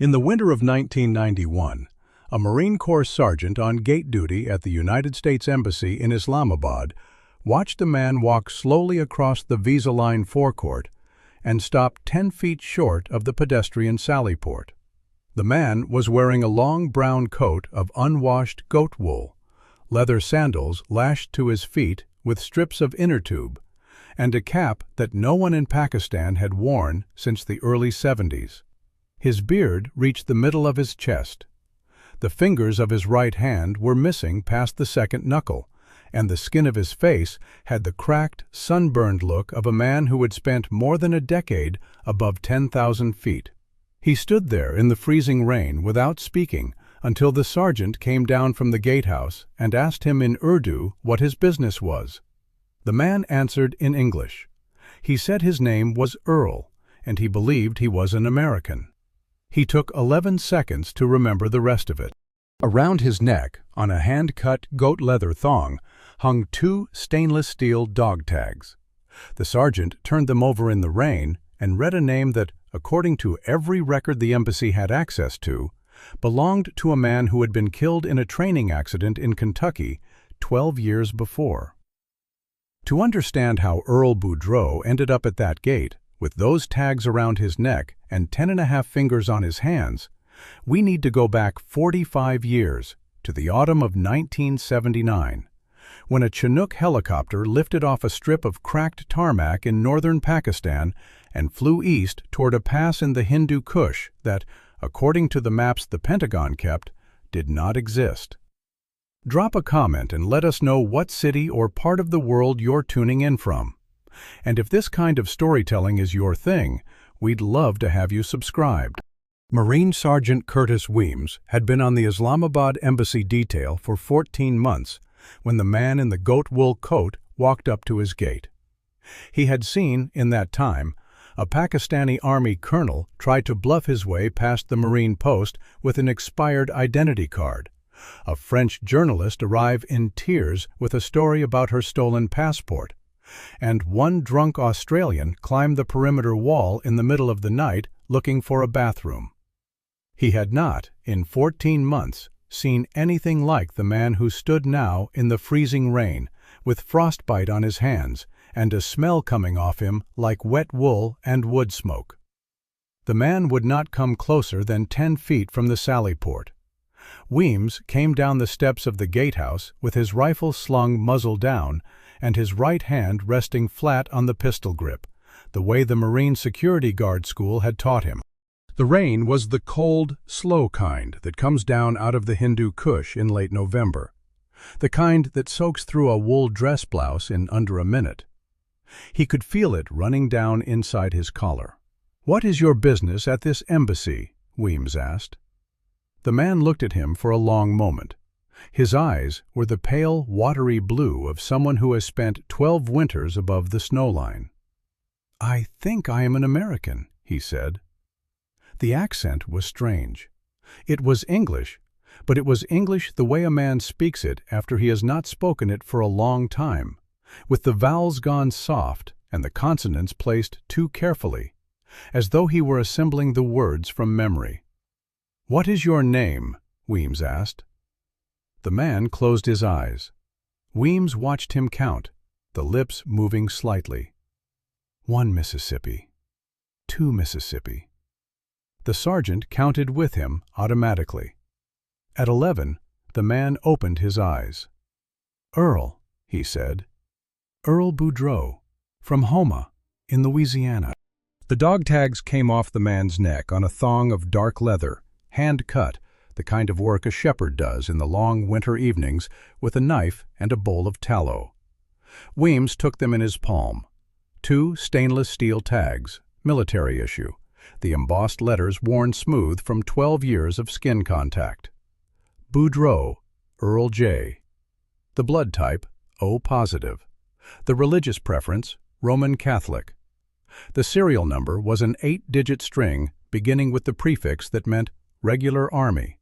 In the winter of 1991, a Marine Corps sergeant on gate duty at the United States Embassy in Islamabad watched a man walk slowly across the visa line forecourt and stop 10 feet short of the pedestrian sallyport. The man was wearing a long brown coat of unwashed goat wool, leather sandals lashed to his feet with strips of inner tube, and a cap that no one in Pakistan had worn since the early 70s. His beard reached the middle of his chest. The fingers of his right hand were missing past the second knuckle, and the skin of his face had the cracked, sunburned look of a man who had spent more than a decade above 10,000 feet. He stood there in the freezing rain without speaking until the sergeant came down from the gatehouse and asked him in Urdu what his business was. The man answered in English. He said his name was Earl, and he believed he was an American. He took 11 seconds to remember the rest of it. Around his neck, on a hand-cut goat leather thong, hung 2 stainless steel dog tags. The sergeant turned them over in the rain and read a name that, according to every record the embassy had access to, belonged to a man who had been killed in a training accident in Kentucky 12 years before. To understand how Earl Boudreaux ended up at that gate, with those tags around his neck and 10.5 fingers on his hands, we need to go back 45 years to the autumn of 1979, when a Chinook helicopter lifted off a strip of cracked tarmac in northern Pakistan and flew east toward a pass in the Hindu Kush that, according to the maps the Pentagon kept, did not exist. Drop a comment and let us know what city or part of the world you're tuning in from. And if this kind of storytelling is your thing, we'd love to have you subscribed. Marine Sergeant Curtis Weems had been on the Islamabad embassy detail for 14 months when the man in the goat wool coat walked up to his gate. He had seen, in that time, a Pakistani Army colonel try to bluff his way past the Marine post with an expired identity card, a French journalist arrive in tears with a story about her stolen passport, and one drunk Australian climb the perimeter wall in the middle of the night looking for a bathroom. He had not, in 14 months, seen anything like the man who stood now in the freezing rain, with frostbite on his hands and a smell coming off him like wet wool and wood smoke. The man would not come closer than 10 feet from the sallyport. Weems came down the steps of the gatehouse with his rifle slung muzzle down and his right hand resting flat on the pistol grip, the way the Marine Security Guard School had taught him. The rain was the cold, slow kind that comes down out of the Hindu Kush in late November, the kind that soaks through a wool dress blouse in under a minute. He could feel it running down inside his collar. "What is your business at this embassy?" Weems asked. The man looked at him for a long moment. His eyes were the pale, watery blue of someone who has spent 12 winters above the snowline. "I think I am an American," he said. The accent was strange. It was English, but it was English the way a man speaks it after he has not spoken it for a long time, with the vowels gone soft and the consonants placed too carefully, as though he were assembling the words from memory. "What is your name?" Weems asked. The man closed his eyes. Weems watched him count, the lips moving slightly. 1 Mississippi. 2 Mississippi. The sergeant counted with him automatically. At 11, the man opened his eyes. "Earl," he said. "Earl Boudreaux, from Houma, in Louisiana." The dog tags came off the man's neck on a thong of dark leather, hand-cut, the kind of work a shepherd does in the long winter evenings with a knife and a bowl of tallow. Weems took them in his palm. 2 stainless steel tags, military issue, the embossed letters worn smooth from 12 years of skin contact. Boudreaux, Earl J. The blood type, O positive. The religious preference, Roman Catholic. The serial number was an 8-digit string beginning with the prefix that meant regular army,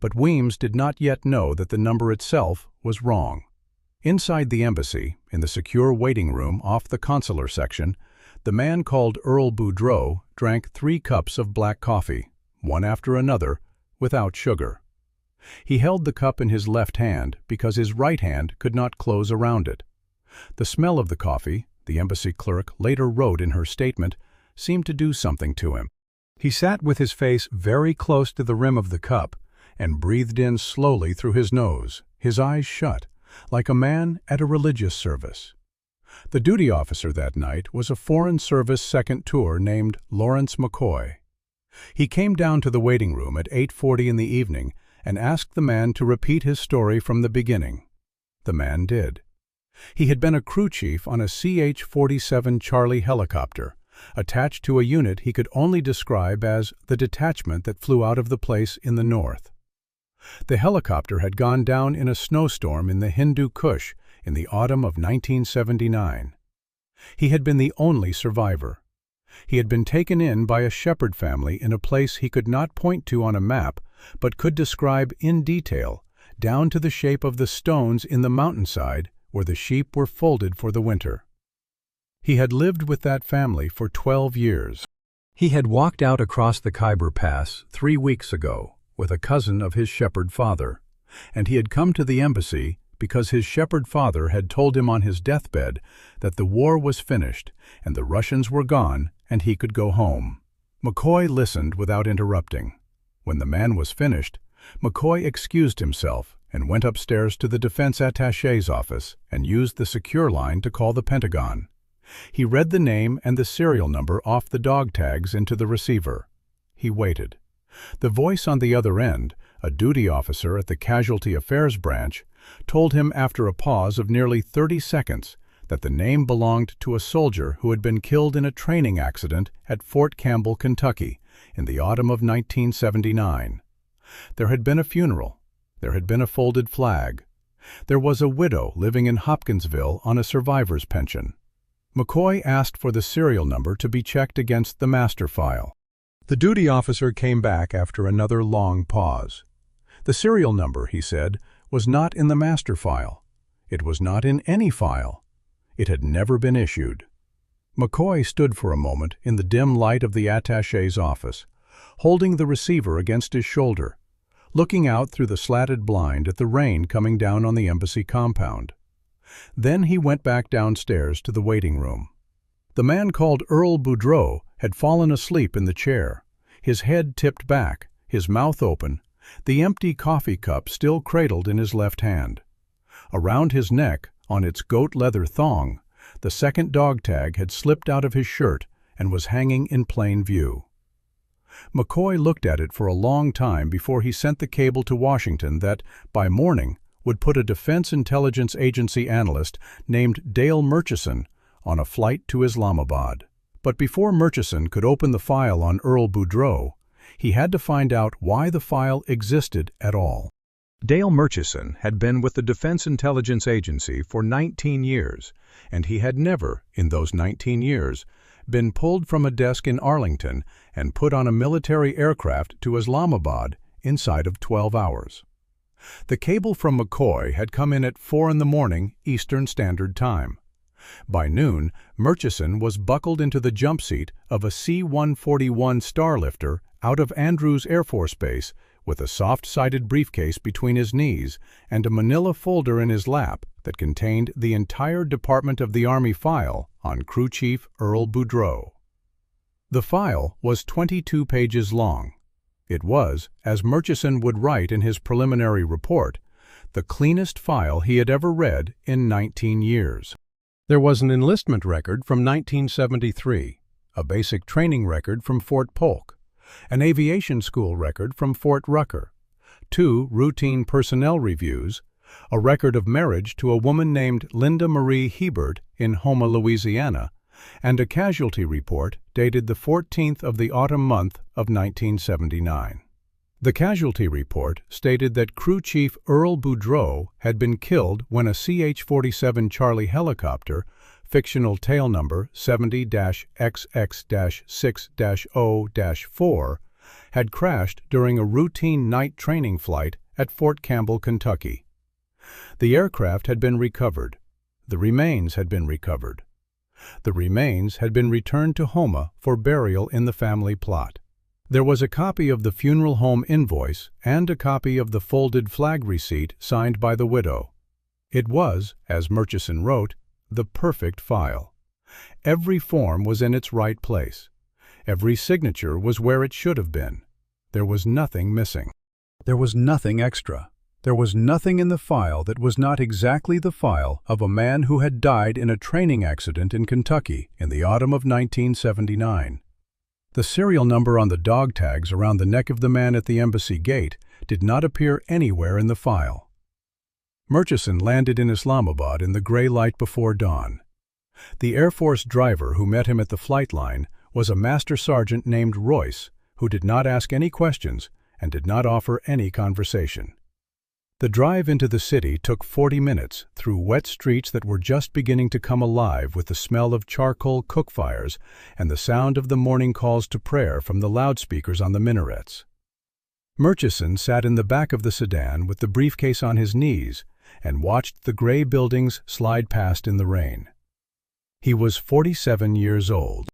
but Weems did not yet know that the number itself was wrong. Inside the embassy, in the secure waiting room off the consular section, the man called Earl Boudreaux drank 3 cups of black coffee, one after another, without sugar. He held the cup in his left hand because his right hand could not close around it. The smell of the coffee, the embassy clerk later wrote in her statement, seemed to do something to him. He sat with his face very close to the rim of the cup and breathed in slowly through his nose, his eyes shut, like a man at a religious service. The duty officer that night was a Foreign Service second tour named Lawrence McCoy. He came down to the waiting room at 8:40 in the evening and asked the man to repeat his story from the beginning. The man did. He had been a crew chief on a CH-47 Charlie helicopter, attached to a unit he could only describe as the detachment that flew out of the place in the north. The helicopter had gone down in a snowstorm in the Hindu Kush in the autumn of 1979. He had been the only survivor. He had been taken in by a shepherd family in a place he could not point to on a map, but could describe in detail, down to the shape of the stones in the mountainside where the sheep were folded for the winter. He had lived with that family for 12 years. He had walked out across the Khyber Pass 3 weeks ago with a cousin of his shepherd father, and he had come to the embassy because his shepherd father had told him on his deathbed that the war was finished and the Russians were gone and he could go home. McCoy listened without interrupting. When the man was finished, McCoy excused himself and went upstairs to the defense attaché's office and used the secure line to call the Pentagon. He read the name and the serial number off the dog tags into the receiver. He waited. The voice on the other end, a duty officer at the Casualty Affairs Branch, told him after a pause of nearly 30 seconds that the name belonged to a soldier who had been killed in a training accident at Fort Campbell, Kentucky, in the autumn of 1979. There had been a funeral. There had been a folded flag. There was a widow living in Hopkinsville on a survivor's pension. McCoy asked for the serial number to be checked against the master file. The duty officer came back after another long pause. The serial number, he said, was not in the master file. It was not in any file. It had never been issued. McCoy stood for a moment in the dim light of the attaché's office, holding the receiver against his shoulder, looking out through the slatted blind at the rain coming down on the embassy compound. Then he went back downstairs to the waiting room. The man called Earl Boudreaux had fallen asleep in the chair, his head tipped back, his mouth open, the empty coffee cup still cradled in his left hand. Around his neck, on its goat leather thong, the second dog tag had slipped out of his shirt and was hanging in plain view. McCoy looked at it for a long time before he sent the cable to Washington that, by morning, would put a Defense Intelligence Agency analyst named Dale Murchison on a flight to Islamabad. But before Murchison could open the file on Earl Boudreaux, he had to find out why the file existed at all. Dale Murchison had been with the Defense Intelligence Agency for 19 years, and he had never, in those 19 years, been pulled from a desk in Arlington and put on a military aircraft to Islamabad inside of 12 hours. The cable from McCoy had come in at 4 in the morning Eastern Standard Time. By noon, Murchison was buckled into the jump seat of a C-141 Starlifter out of Andrews Air Force Base with a soft-sided briefcase between his knees and a manila folder in his lap that contained the entire Department of the Army file on Crew Chief Earl Boudreaux. The file was 22 pages long. It was, as Murchison would write in his preliminary report, the cleanest file he had ever read in 19 years. There was an enlistment record from 1973, a basic training record from Fort Polk, an aviation school record from Fort Rucker, 2 routine personnel reviews, a record of marriage to a woman named Linda Marie Hebert in Houma, Louisiana, and a casualty report dated the 14th of the autumn month of 1979. The casualty report stated that Crew Chief Earl Boudreaux had been killed when a CH-47 Charlie helicopter, fictional tail number 70-XX-6-0-4, had crashed during a routine night training flight at Fort Campbell, Kentucky. The aircraft had been recovered. The remains had been recovered. The remains had been returned to Houma for burial in the family plot. There was a copy of the funeral home invoice and a copy of the folded flag receipt signed by the widow. It was, as Murchison wrote, the perfect file. Every form was in its right place. Every signature was where it should have been. There was nothing missing. There was nothing extra. There was nothing in the file that was not exactly the file of a man who had died in a training accident in Kentucky in the autumn of 1979. The serial number on the dog tags around the neck of the man at the embassy gate did not appear anywhere in the file. Murchison landed in Islamabad in the gray light before dawn. The Air Force driver who met him at the flight line was a master sergeant named Royce, who did not ask any questions and did not offer any conversation. The drive into the city took 40 minutes through wet streets that were just beginning to come alive with the smell of charcoal cook fires and the sound of the morning calls to prayer from the loudspeakers on the minarets. Murchison sat in the back of the sedan with the briefcase on his knees and watched the gray buildings slide past in the rain. He was 47 years old.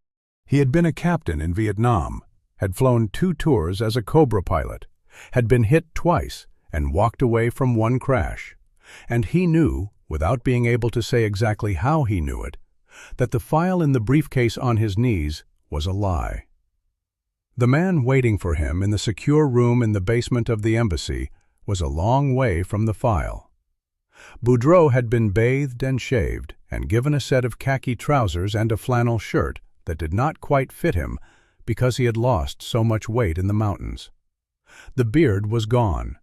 He had been a captain in Vietnam, had flown 2 tours as a Cobra pilot, had been hit twice, and walked away from 1 crash. And he knew, without being able to say exactly how he knew it, that the file in the briefcase on his knees was a lie. The man waiting for him in the secure room in the basement of the embassy was a long way from the file. Boudreaux had been bathed and shaved and given a set of khaki trousers and a flannel shirt that did not quite fit him because he had lost so much weight in the mountains. The beard was gone.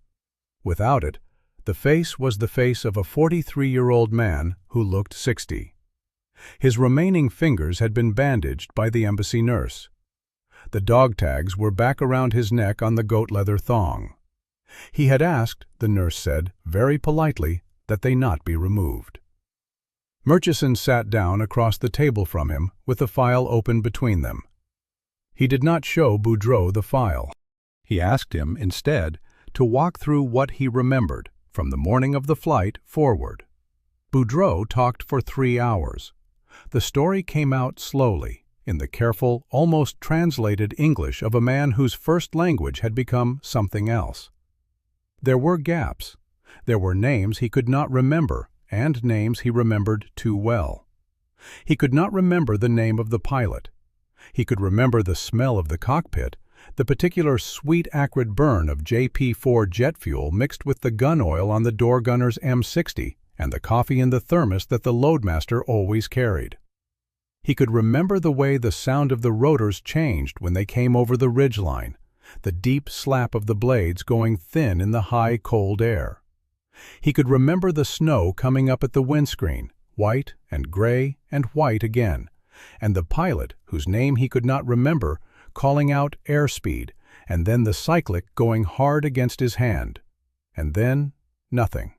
Without it, the face was the face of a 43-year-old man who looked 60. His remaining fingers had been bandaged by the embassy nurse. The dog tags were back around his neck on the goat leather thong. He had asked, the nurse said, very politely, that they not be removed. Murchison sat down across the table from him with the file open between them. He did not show Boudreaux the file. He asked him, instead, to walk through what he remembered from the morning of the flight forward. Boudreaux talked for 3 hours. The story came out slowly, in the careful, almost translated English of a man whose first language had become something else. There were gaps. There were names he could not remember, and names he remembered too well. He could not remember the name of the pilot. He could remember the smell of the cockpit, the particular sweet acrid burn of JP4 jet fuel mixed with the gun oil on the door gunner's M60 and the coffee in the thermos that the loadmaster always carried. He could remember the way the sound of the rotors changed when they came over the ridgeline, the deep slap of the blades going thin in the high, cold air. He could remember the snow coming up at the windscreen, white and gray and white again, and the pilot, whose name he could not remember, calling out airspeed, and then the cyclic going hard against his hand. And then, nothing.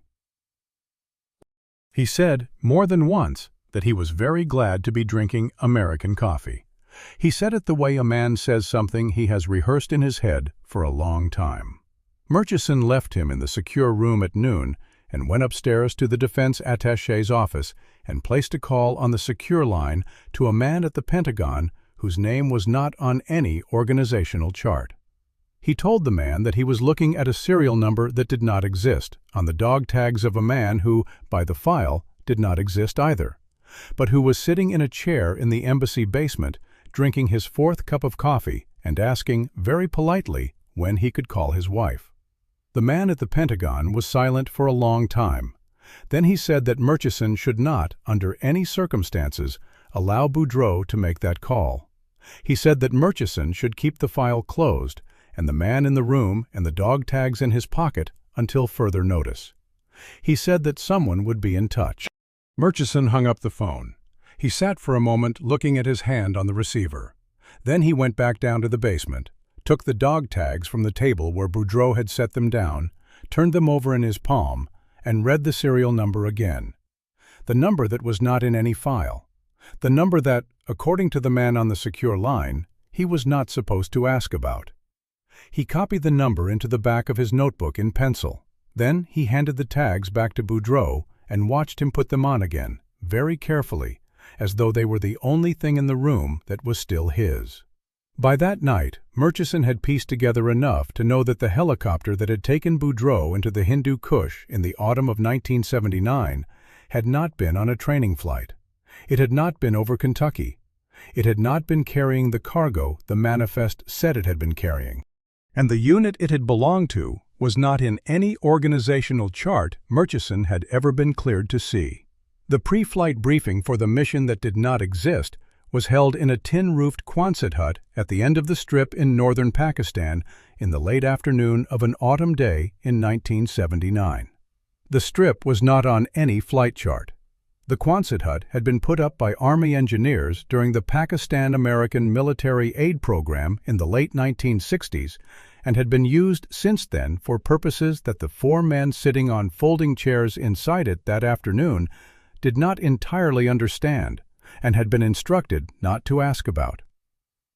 He said, more than once, that he was very glad to be drinking American coffee. He said it the way a man says something he has rehearsed in his head for a long time. Murchison left him in the secure room at noon and went upstairs to the defense attaché's office and placed a call on the secure line to a man at the Pentagon whose name was not on any organizational chart. He told the man that he was looking at a serial number that did not exist on the dog tags of a man who, by the file, did not exist either, but who was sitting in a chair in the embassy basement drinking his 4th cup of coffee and asking, very politely, when he could call his wife. The man at the Pentagon was silent for a long time. Then he said that Murchison should not, under any circumstances, allow Boudreaux to make that call. He said that Murchison should keep the file closed and the man in the room and the dog tags in his pocket until further notice. He said that someone would be in touch. Murchison hung up the phone. He sat for a moment looking at his hand on the receiver. Then he went back down to the basement, took the dog tags from the table where Boudreaux had set them down, turned them over in his palm, and read the serial number again. The number that was not in any file. The number that, according to the man on the secure line, he was not supposed to ask about. He copied the number into the back of his notebook in pencil. Then he handed the tags back to Boudreaux and watched him put them on again, very carefully, as though they were the only thing in the room that was still his. By that night, Murchison had pieced together enough to know that the helicopter that had taken Boudreaux into the Hindu Kush in the autumn of 1979 had not been on a training flight. It had not been over Kentucky. It had not been carrying the cargo the manifest said it had been carrying. And the unit it had belonged to was not in any organizational chart Murchison had ever been cleared to see. The pre-flight briefing for the mission that did not exist was held in a tin-roofed Quonset hut at the end of the strip in northern Pakistan in the late afternoon of an autumn day in 1979. The strip was not on any flight chart. The Quonset hut had been put up by Army engineers during the Pakistan-American Military Aid Program in the late 1960s and had been used since then for purposes that the four men sitting on folding chairs inside it that afternoon did not entirely understand and had been instructed not to ask about.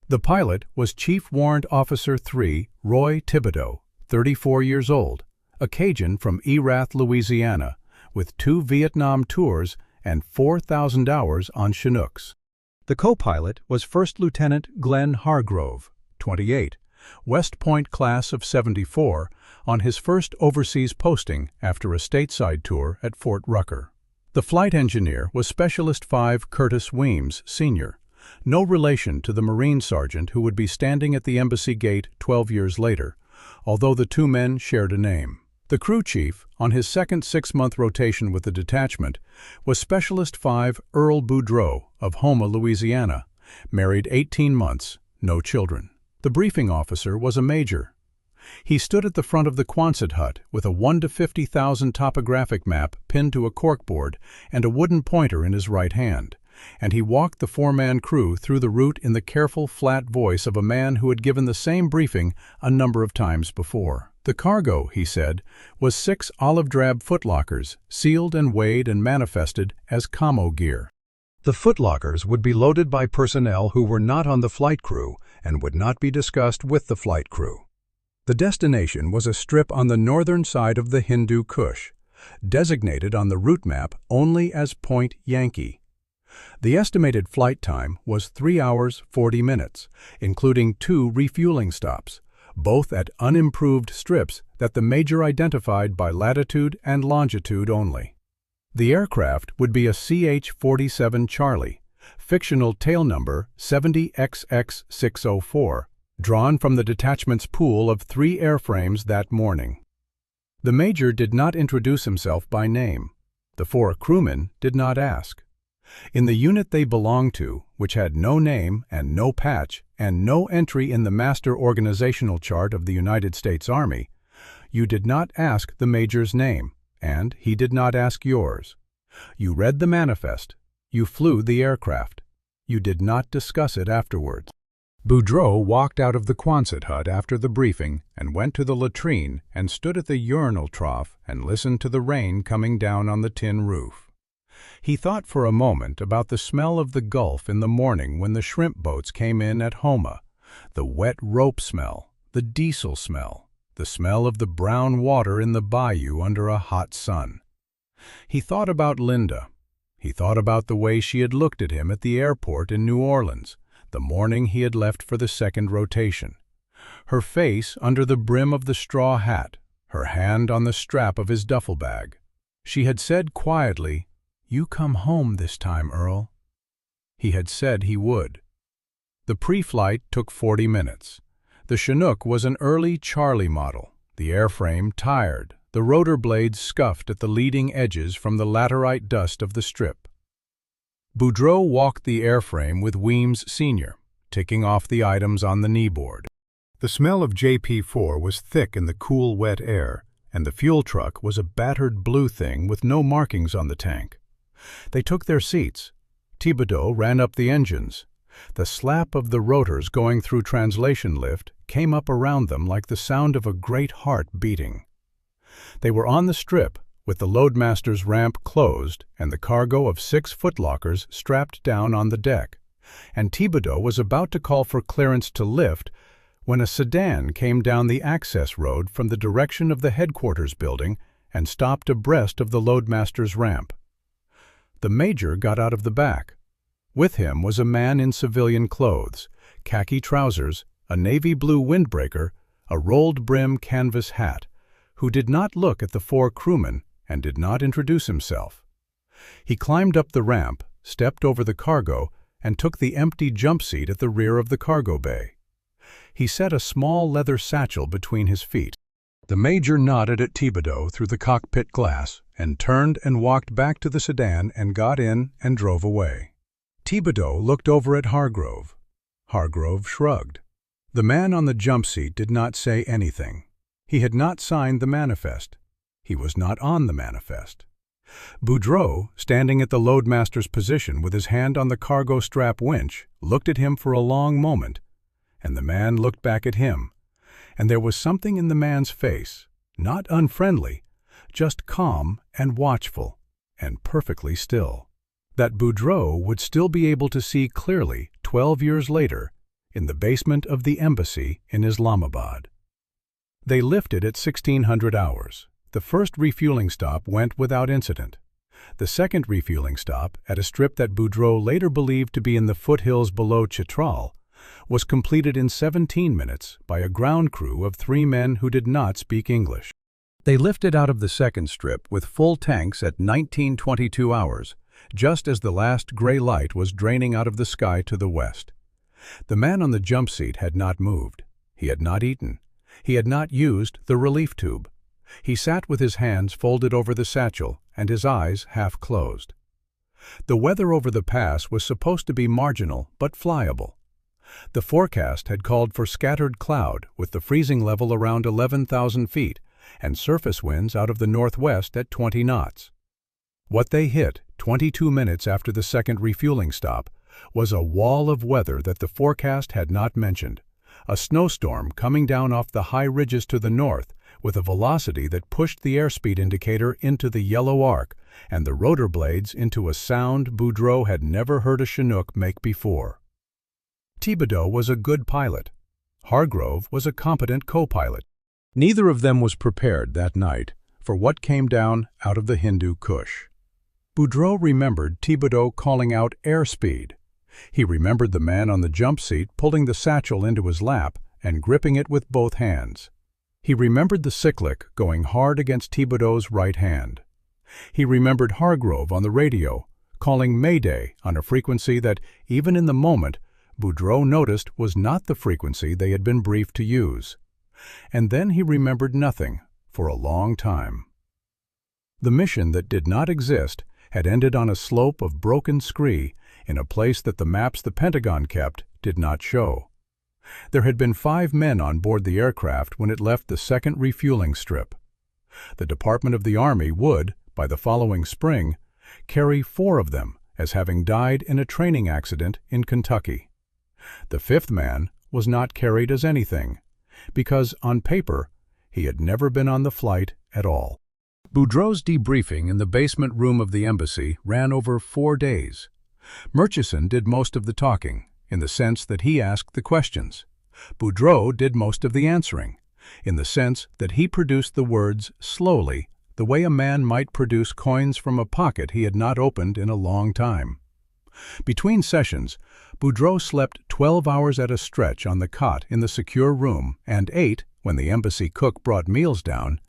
The pilot was Chief Warrant Officer 3 Roy Thibodeau, 34 years old, a Cajun from Erath, Louisiana, with 2 Vietnam tours and 4,000 hours on Chinooks. The co-pilot was First Lieutenant Glenn Hargrove, 28, West Point class of 74, on his first overseas posting after a stateside tour at Fort Rucker. The flight engineer was Specialist 5 Curtis Weems, Sr., no relation to the Marine sergeant who would be standing at the embassy gate 12 years later, although the two men shared a name. The crew chief, on his second 6-month rotation with the detachment, was Specialist 5 Earl Boudreaux of Houma, Louisiana, married 18 months, no children. The briefing officer was a major. He stood at the front of the Quonset hut with a 1 to 50,000 topographic map pinned to a corkboard and a wooden pointer in his right hand, and he walked the 4-man crew through the route in the careful, flat voice of a man who had given the same briefing a number of times before. The cargo, he said, was 6 olive-drab footlockers, sealed and weighed and manifested as commo gear. The footlockers would be loaded by personnel who were not on the flight crew and would not be discussed with the flight crew. The destination was a strip on the northern side of the Hindu Kush, designated on the route map only as Point Yankee. The estimated flight time was 3 hours 40 minutes, including 2 refueling stops, both at unimproved strips that the major identified by latitude and longitude only. The aircraft would be a CH-47 Charlie, fictional tail number 70XX604, drawn from the detachment's pool of 3 airframes that morning. The major did not introduce himself by name. The 4 crewmen did not ask. In the unit they belonged to, which had no name and no patch and no entry in the master organizational chart of the United States Army, you did not ask the major's name, and he did not ask yours. You read the manifest. You flew the aircraft. You did not discuss it afterwards. Boudreaux walked out of the Quonset hut after the briefing and went to the latrine and stood at the urinal trough and listened to the rain coming down on the tin roof. He thought for a moment about the smell of the Gulf in the morning when the shrimp boats came in at Houma, the wet rope smell, the diesel smell, the smell of the brown water in the bayou under a hot sun. He thought about Linda. He thought about the way she had looked at him at the airport in New Orleans, the morning he had left for the second rotation. Her face under the brim of the straw hat, her hand on the strap of his duffel bag. She had said quietly, "You come home this time, Earl." He had said he would. The pre-flight took 40 minutes. The Chinook was an early Charlie model, the airframe tired, the rotor blades scuffed at the leading edges from the laterite dust of the strip. Boudreaux walked the airframe with Weems Sr., ticking off the items on the kneeboard. The smell of JP-4 was thick in the cool, wet air, and the fuel truck was a battered blue thing with no markings on the tank. They took their seats. Thibodeau ran up the engines. The slap of the rotors going through translation lift came up around them like the sound of a great heart beating. They were on the strip, with the loadmaster's ramp closed and the cargo of 6 footlockers strapped down on the deck, and Thibodeau was about to call for clearance to lift when a sedan came down the access road from the direction of the headquarters building and stopped abreast of the loadmaster's ramp. The major got out of the back. With him was a man in civilian clothes, khaki trousers, a navy blue windbreaker, a rolled-brim canvas hat, who did not look at the 4 crewmen and did not introduce himself. He climbed up the ramp, stepped over the cargo, and took the empty jump seat at the rear of the cargo bay. He set a small leather satchel between his feet. The major nodded at Thibodeau through the cockpit glass and turned and walked back to the sedan and got in and drove away. Thibodeau looked over at Hargrove. Hargrove shrugged. The man on the jump seat did not say anything. He had not signed the manifest. He was not on the manifest. Boudreaux, standing at the loadmaster's position with his hand on the cargo strap winch, looked at him for a long moment, and the man looked back at him, and there was something in the man's face, not unfriendly, just calm and watchful and perfectly still, that Boudreaux would still be able to see clearly 12 years later in the basement of the embassy in Islamabad. They lifted at 1600 hours. The first refueling stop went without incident. The second refueling stop, at a strip that Boudreaux later believed to be in the foothills below Chitral, was completed in 17 minutes by a ground crew of 3 men who did not speak English. They lifted out of the second strip with full tanks at 1922 hours, just as the last gray light was draining out of the sky to the west. The man on the jump seat had not moved. He had not eaten. He had not used the relief tube. He sat with his hands folded over the satchel and his eyes half closed. The weather over the pass was supposed to be marginal but flyable. The forecast had called for scattered cloud with the freezing level around 11,000 feet and surface winds out of the northwest at 20 knots. What they hit 22 minutes after the second refueling stop was a wall of weather that the forecast had not mentioned, a snowstorm coming down off the high ridges to the north with a velocity that pushed the airspeed indicator into the yellow arc and the rotor blades into a sound Boudreaux had never heard a Chinook make before. Thibodeau was a good pilot. Hargrove was a competent co-pilot. Neither of them was prepared that night for what came down out of the Hindu Kush. Boudreaux remembered Thibodeau calling out airspeed. He remembered the man on the jump seat pulling the satchel into his lap and gripping it with both hands. He remembered the cyclic going hard against Thibodeau's right hand. He remembered Hargrove on the radio, calling Mayday on a frequency that, even in the moment, Boudreaux noticed was not the frequency they had been briefed to use. And then he remembered nothing for a long time. The mission that did not exist had ended on a slope of broken scree in a place that the maps the Pentagon kept did not show. There had been 5 men on board the aircraft when it left the second refueling strip. The Department of the Army would, by the following spring, carry 4 of them as having died in a training accident in Kentucky. The 5th man was not carried as anything, because, on paper, he had never been on the flight at all. Boudreaux's debriefing in the basement room of the embassy ran over 4 days. Murchison did most of the talking, in the sense that he asked the questions. Boudreaux did most of the answering, in the sense that he produced the words slowly, the way a man might produce coins from a pocket he had not opened in a long time. Between sessions, Boudreaux slept 12 hours at a stretch on the cot in the secure room and ate, when the embassy cook brought meals down,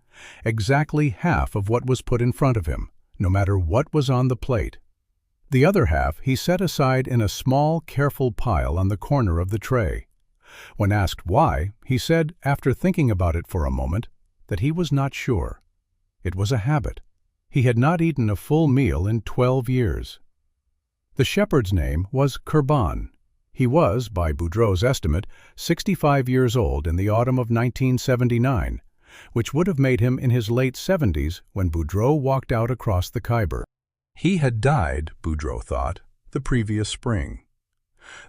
exactly half of what was put in front of him, no matter what was on the plate. The other half he set aside in a small, careful pile on the corner of the tray. When asked why, he said, after thinking about it for a moment, that he was not sure. It was a habit. He had not eaten a full meal in 12 years. The shepherd's name was Kurban. He was, by Boudreaux's estimate, 65 years old in the autumn of 1979, which would have made him in his late 70s when Boudreaux walked out across the Khyber. He had died, Boudreaux thought, the previous spring.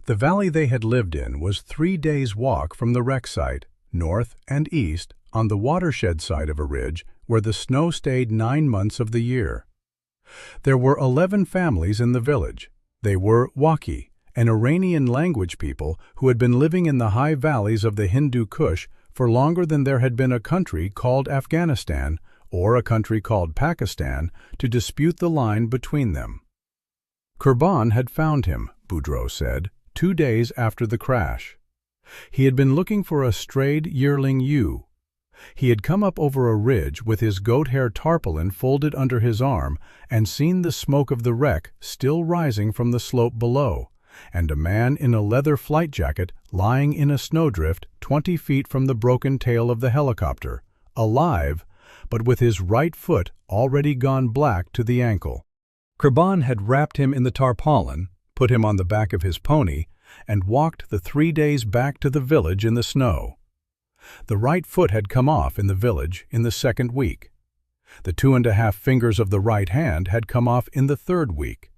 The valley they had lived in was 3 days' walk from the wreck site, north and east, on the watershed side of a ridge where the snow stayed 9 months of the year. There were 11 families in the village. They were Waki, an Iranian language people who had been living in the high valleys of the Hindu Kush for longer than there had been a country called Afghanistan or a country called Pakistan to dispute the line between them. Kurban had found him, Boudreaux said, 2 days after the crash. He had been looking for a strayed yearling ewe. He had come up over a ridge with his goat-hair tarpaulin folded under his arm and seen the smoke of the wreck still rising from the slope below, and a man in a leather flight jacket lying in a snowdrift 20 feet from the broken tail of the helicopter, alive, but with his right foot already gone black to the ankle. Kurban had wrapped him in the tarpaulin, put him on the back of his pony, and walked the 3 days back to the village in the snow. The right foot had come off in the village in the 2nd week. The 2½ fingers of the right hand had come off in the 3rd week.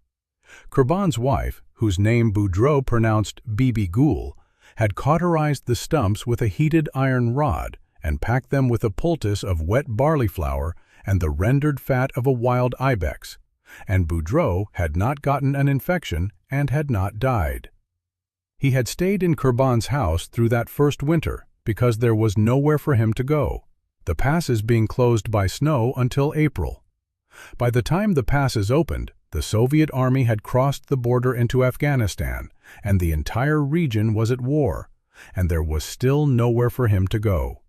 Kurban's wife, whose name Boudreaux pronounced Bibi Ghoul, had cauterized the stumps with a heated iron rod and packed them with a poultice of wet barley flour and the rendered fat of a wild ibex, and Boudreaux had not gotten an infection and had not died. He had stayed in Kurban's house through that first winter because there was nowhere for him to go, the passes being closed by snow until April. By the time the passes opened, the Soviet army had crossed the border into Afghanistan, and the entire region was at war, and there was still nowhere for him to go.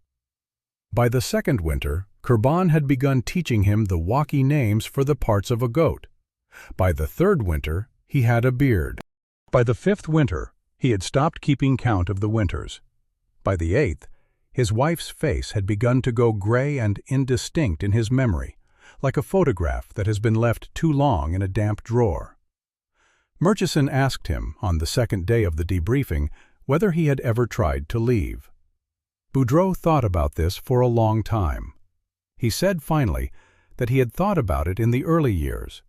By the 2nd winter, Kurban had begun teaching him the Wakhi names for the parts of a goat. By the 3rd winter, he had a beard. By the 5th winter, he had stopped keeping count of the winters. By the 8th, his wife's face had begun to go gray and indistinct in his memory, like a photograph that has been left too long in a damp drawer. Murchison asked him, on the 2nd day of the debriefing, whether he had ever tried to leave. Boudreaux thought about this for a long time. He said finally that he had thought about it in the early years,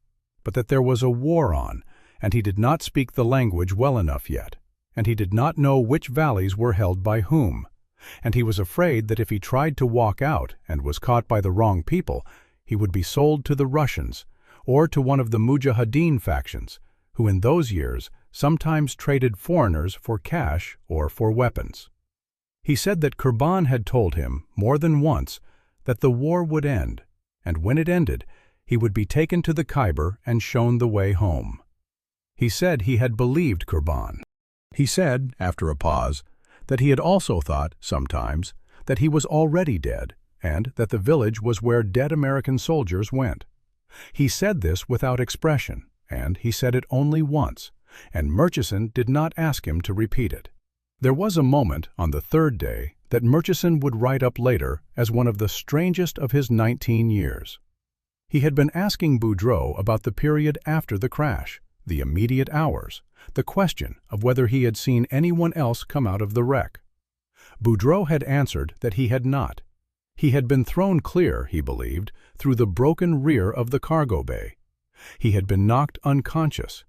but that there was a war on, and he did not speak the language well enough yet, and he did not know which valleys were held by whom, and he was afraid that if he tried to walk out and was caught by the wrong people, he would be sold to the Russians or to one of the Mujahideen factions, who in those years sometimes traded foreigners for cash or for weapons. He said that Kurban had told him more than once that the war would end, and when it ended, he would be taken to the Khyber and shown the way home. He said he had believed Kurban. He said, after a pause, that he had also thought, sometimes, that he was already dead, and that the village was where dead American soldiers went. He said this without expression, and he said it only once, and Murchison did not ask him to repeat it. There was a moment on the 3rd day that Murchison would write up later as one of the strangest of his 19 years. He had been asking Boudreaux about the period after the crash, the immediate hours, the question of whether he had seen anyone else come out of the wreck. Boudreaux had answered that he had not. He had been thrown clear, he believed, through the broken rear of the cargo bay. He had been knocked unconscious.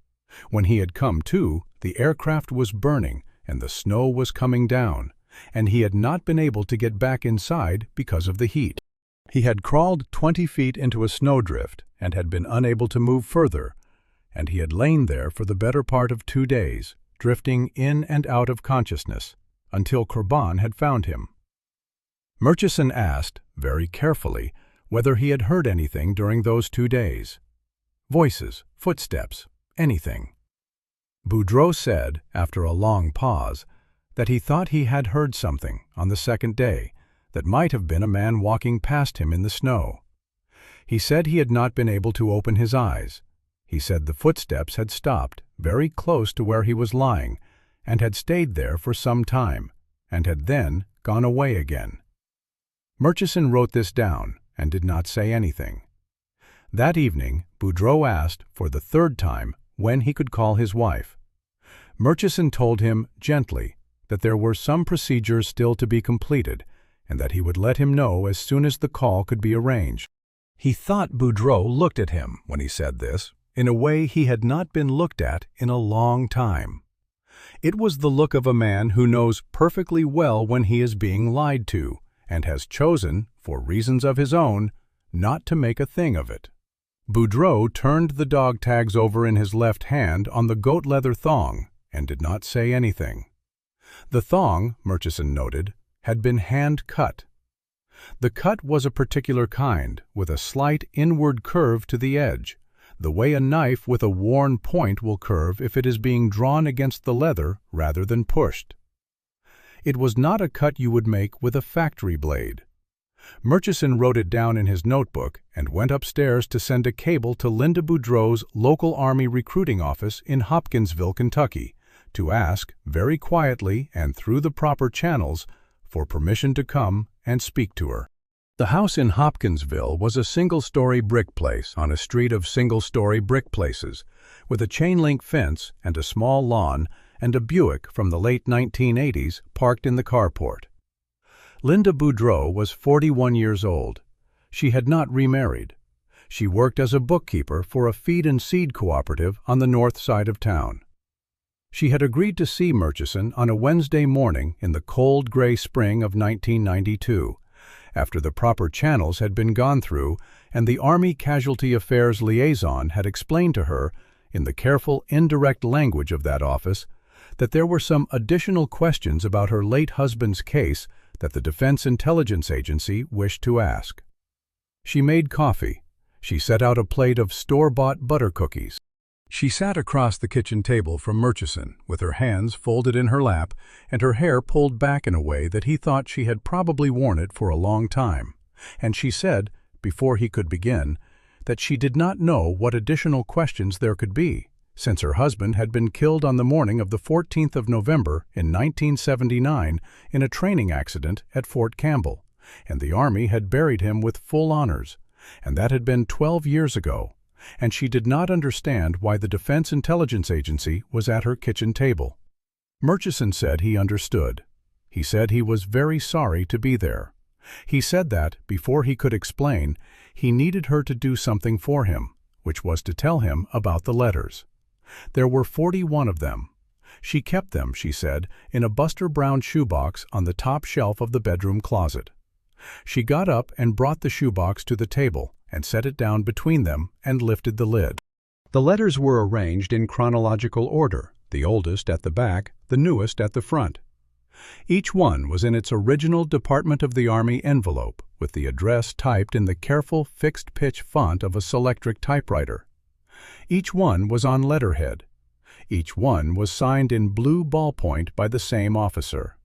When he had come to, the aircraft was burning and the snow was coming down, and he had not been able to get back inside because of the heat. He had crawled 20 feet into a snowdrift and had been unable to move further, and he had lain there for the better part of 2 days, drifting in and out of consciousness, until Kurban had found him. Murchison asked, very carefully, whether he had heard anything during those 2 days. Voices, footsteps, anything. Boudreaux said, after a long pause, that he thought he had heard something on the 2nd day that might have been a man walking past him in the snow. He said he had not been able to open his eyes. He said the footsteps had stopped very close to where he was lying and had stayed there for some time and had then gone away again. Murchison wrote this down and did not say anything. That evening, Boudreaux asked, for the 3rd time, when he could call his wife. Murchison told him, gently, that there were some procedures still to be completed, and that he would let him know as soon as the call could be arranged. He thought Boudreaux looked at him, when he said this, in a way he had not been looked at in a long time. It was the look of a man who knows perfectly well when he is being lied to, and has chosen, for reasons of his own, not to make a thing of it. Boudreaux turned the dog tags over in his left hand on the goat leather thong and did not say anything. The thong, Murchison noted, had been hand-cut. The cut was a particular kind, with a slight inward curve to the edge, the way a knife with a worn point will curve if it is being drawn against the leather rather than pushed. It was not a cut you would make with a factory blade. Murchison wrote it down in his notebook and went upstairs to send a cable to Linda Boudreaux's local Army recruiting office in Hopkinsville, Kentucky, to ask, very quietly and through the proper channels, for permission to come and speak to her. The house in Hopkinsville was a single-story brick place on a street of single-story brick places, with a chain-link fence and a small lawn and a Buick from the late 1980s parked in the carport. Linda Boudreaux was 41 years old. She had not remarried. She worked as a bookkeeper for a feed and seed cooperative on the north side of town. She had agreed to see Murchison on a Wednesday morning in the cold gray spring of 1992, after the proper channels had been gone through and the Army Casualty Affairs liaison had explained to her, in the careful, indirect language of that office, that there were some additional questions about her late husband's case that the Defense Intelligence Agency wished to ask. She made coffee. She set out a plate of store-bought butter cookies. She sat across the kitchen table from Murchison, with her hands folded in her lap and her hair pulled back in a way that he thought she had probably worn it for a long time, and she said, before he could begin, that she did not know what additional questions there could be, since her husband had been killed on the morning of the 14th of November in 1979 in a training accident at Fort Campbell, and the Army had buried him with full honors, and that had been 12 years ago, and she did not understand why the Defense Intelligence Agency was at her kitchen table. Murchison said he understood. He said he was very sorry to be there. He said that, before he could explain, he needed her to do something for him, which was to tell him about the letters. There were 41 of them. She kept them, she said, in a Buster Brown shoebox on the top shelf of the bedroom closet. She got up and brought the shoebox to the table and set it down between them and lifted the lid. The letters were arranged in chronological order, the oldest at the back, the newest at the front. Each one was in its original Department of the Army envelope, with the address typed in the careful fixed-pitch font of a Selectric typewriter. Each one was on letterhead. Each one was signed in blue ballpoint by the same officer.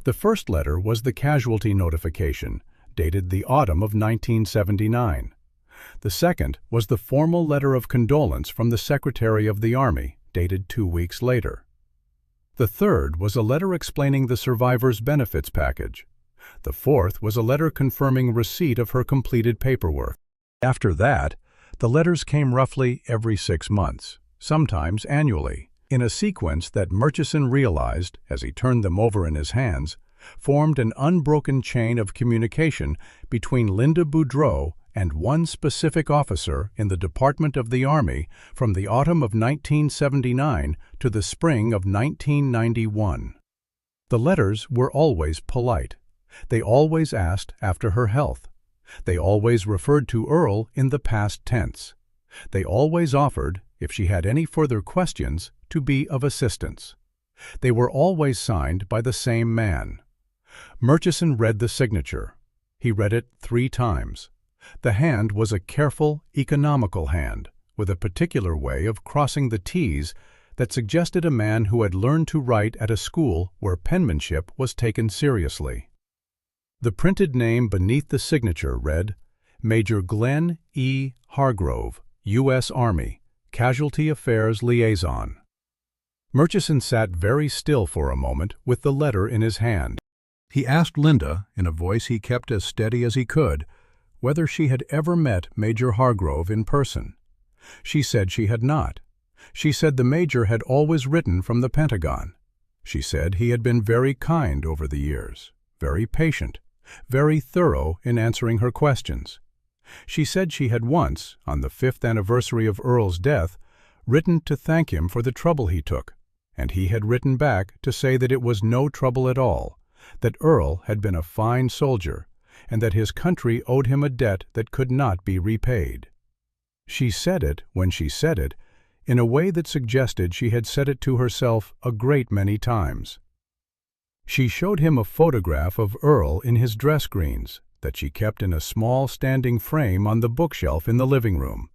The first letter was the casualty notification, dated the autumn of 1979. The second was the formal letter of condolence from the Secretary of the Army, dated 2 weeks later. The third was a letter explaining the survivor's benefits package. The fourth was a letter confirming receipt of her completed paperwork. After that, the letters came roughly every 6 months, sometimes annually, in a sequence that Murchison realized, as he turned them over in his hands, formed an unbroken chain of communication between Linda Boudreaux and one specific officer in the Department of the Army from the autumn of 1979 to the spring of 1991. The letters were always polite. They always asked after her health. They always referred to Earl in the past tense. They always offered, if she had any further questions, to be of assistance. They were always signed by the same man. Murchison read the signature. He read it 3 times. The hand was a careful, economical hand, with a particular way of crossing the T's that suggested a man who had learned to write at a school where penmanship was taken seriously. The printed name beneath the signature read, Major Glenn E. Hargrove, U.S. Army, Casualty Affairs Liaison. Murchison sat very still for a moment with the letter in his hand. He asked Linda, in a voice he kept as steady as he could, whether she had ever met Major Hargrove in person. She said she had not. She said the Major had always written from the Pentagon. She said he had been very kind over the years, very patient, very thorough in answering her questions. She said she had once, on the 5th anniversary of Earl's death, written to thank him for the trouble he took, and he had written back to say that it was no trouble at all, that Earl had been a fine soldier, and that his country owed him a debt that could not be repaid. She said it, when she said it, in a way that suggested she had said it to herself a great many times. She showed him a photograph of Earl in his dress greens that she kept in a small standing frame on the bookshelf in the living room.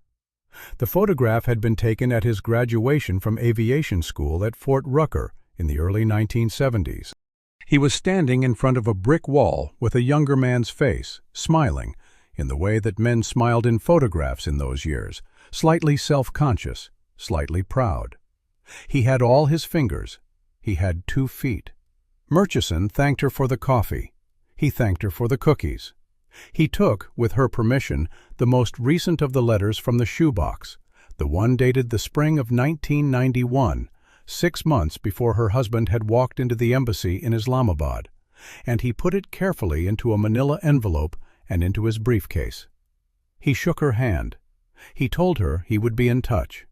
The photograph had been taken at his graduation from aviation school at Fort Rucker in the early 1970s. He was standing in front of a brick wall with a younger man's face, smiling, in the way that men smiled in photographs in those years, slightly self-conscious, slightly proud. He had all his fingers. He had 2 feet. Murchison thanked her for the coffee. He thanked her for the cookies. He took, with her permission, the most recent of the letters from the shoebox, the one dated the spring of 1991, 6 months before her husband had walked into the embassy in Islamabad, and he put it carefully into a manila envelope and into his briefcase. He shook her hand. He told her he would be in touch.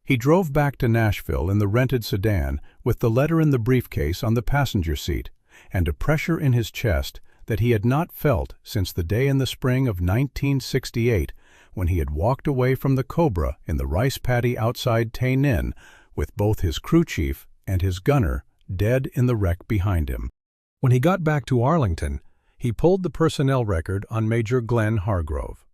He drove back to Nashville in the rented sedan with the letter in the briefcase on the passenger seat and a pressure in his chest that he had not felt since the day in the spring of 1968 when he had walked away from the Cobra in the rice paddy outside Tay Ninh with both his crew chief and his gunner dead in the wreck behind him. When he got back to Arlington, he pulled the personnel record on Major Glenn Hargrove.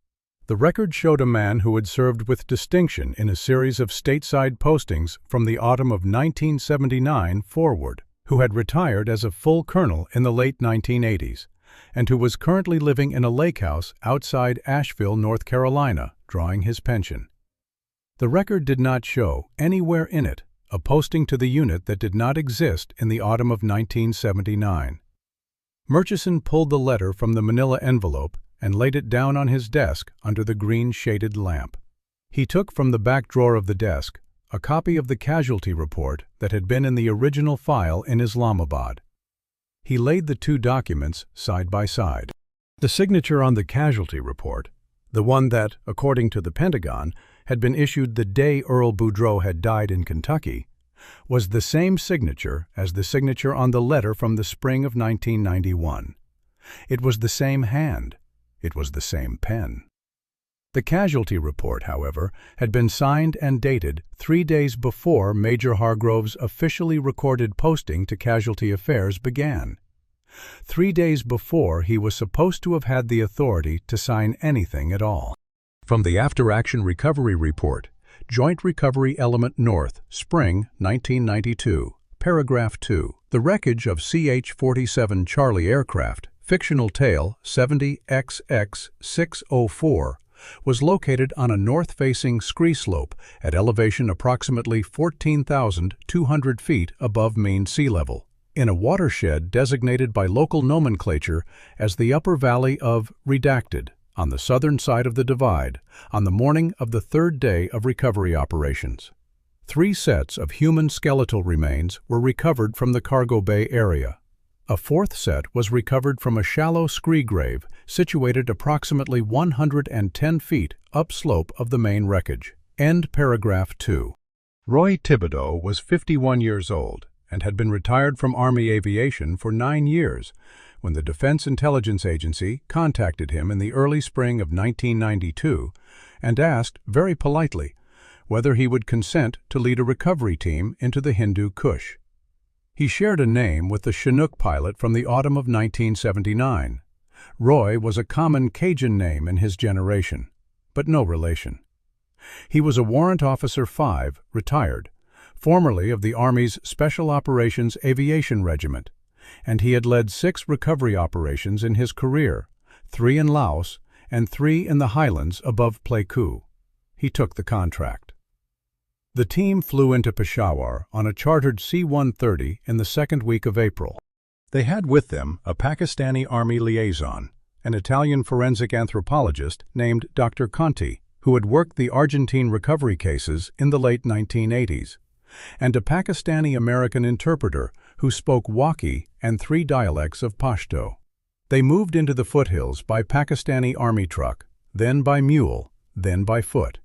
The record showed a man who had served with distinction in a series of stateside postings from the autumn of 1979 forward, who had retired as a full colonel in the late 1980s, and who was currently living in a lake house outside Asheville, North Carolina, drawing his pension. The record did not show, anywhere in it, a posting to the unit that did not exist in the autumn of 1979. Murchison pulled the letter from the manila envelope and laid it down on his desk under the green-shaded lamp. He took from the back drawer of the desk a copy of the casualty report that had been in the original file in Islamabad. He laid the 2 documents side by side. The signature on the casualty report, the one that, according to the Pentagon, had been issued the day Earl Boudreaux had died in Kentucky, was the same signature as the signature on the letter from the spring of 1991. It was the same hand. It was the same pen. The casualty report, however, had been signed and dated 3 days before Major Hargrove's officially recorded posting to Casualty Affairs began. 3 days before he was supposed to have had the authority to sign anything at all. From the After-Action Recovery Report, Joint Recovery Element North, Spring 1992, Paragraph 2. The wreckage of CH-47 Charlie aircraft, fictional tail 70XX604, was located on a north-facing scree slope at elevation approximately 14,200 feet above mean sea level, in a watershed designated by local nomenclature as the upper valley of Redacted, on the southern side of the divide, on the morning of the 3rd day of recovery operations. 3 sets of human skeletal remains were recovered from the cargo bay area. A 4th set was recovered from a shallow scree grave situated approximately 110 feet upslope of the main wreckage. End paragraph 2. Roy Thibodeau was 51 years old and had been retired from Army aviation for 9 years when the Defense Intelligence Agency contacted him in the early spring of 1992 and asked, very politely, whether he would consent to lead a recovery team into the Hindu Kush. He shared a name with the Chinook pilot from the autumn of 1979. Roy was a common Cajun name in his generation, but no relation. He was a Warrant Officer 5, retired, formerly of the Army's Special Operations Aviation Regiment, and he had led 6 recovery operations in his career, 3 in Laos and 3 in the highlands above Pleiku. He took the contract. The team flew into Peshawar on a chartered C-130 in the 2nd week of April. They had with them a Pakistani Army liaison, an Italian forensic anthropologist named Dr. Conti, who had worked the Argentine recovery cases in the late 1980s, and a Pakistani-American interpreter who spoke Wakhi and 3 dialects of Pashto. They moved into the foothills by Pakistani Army truck, then by mule, then by foot.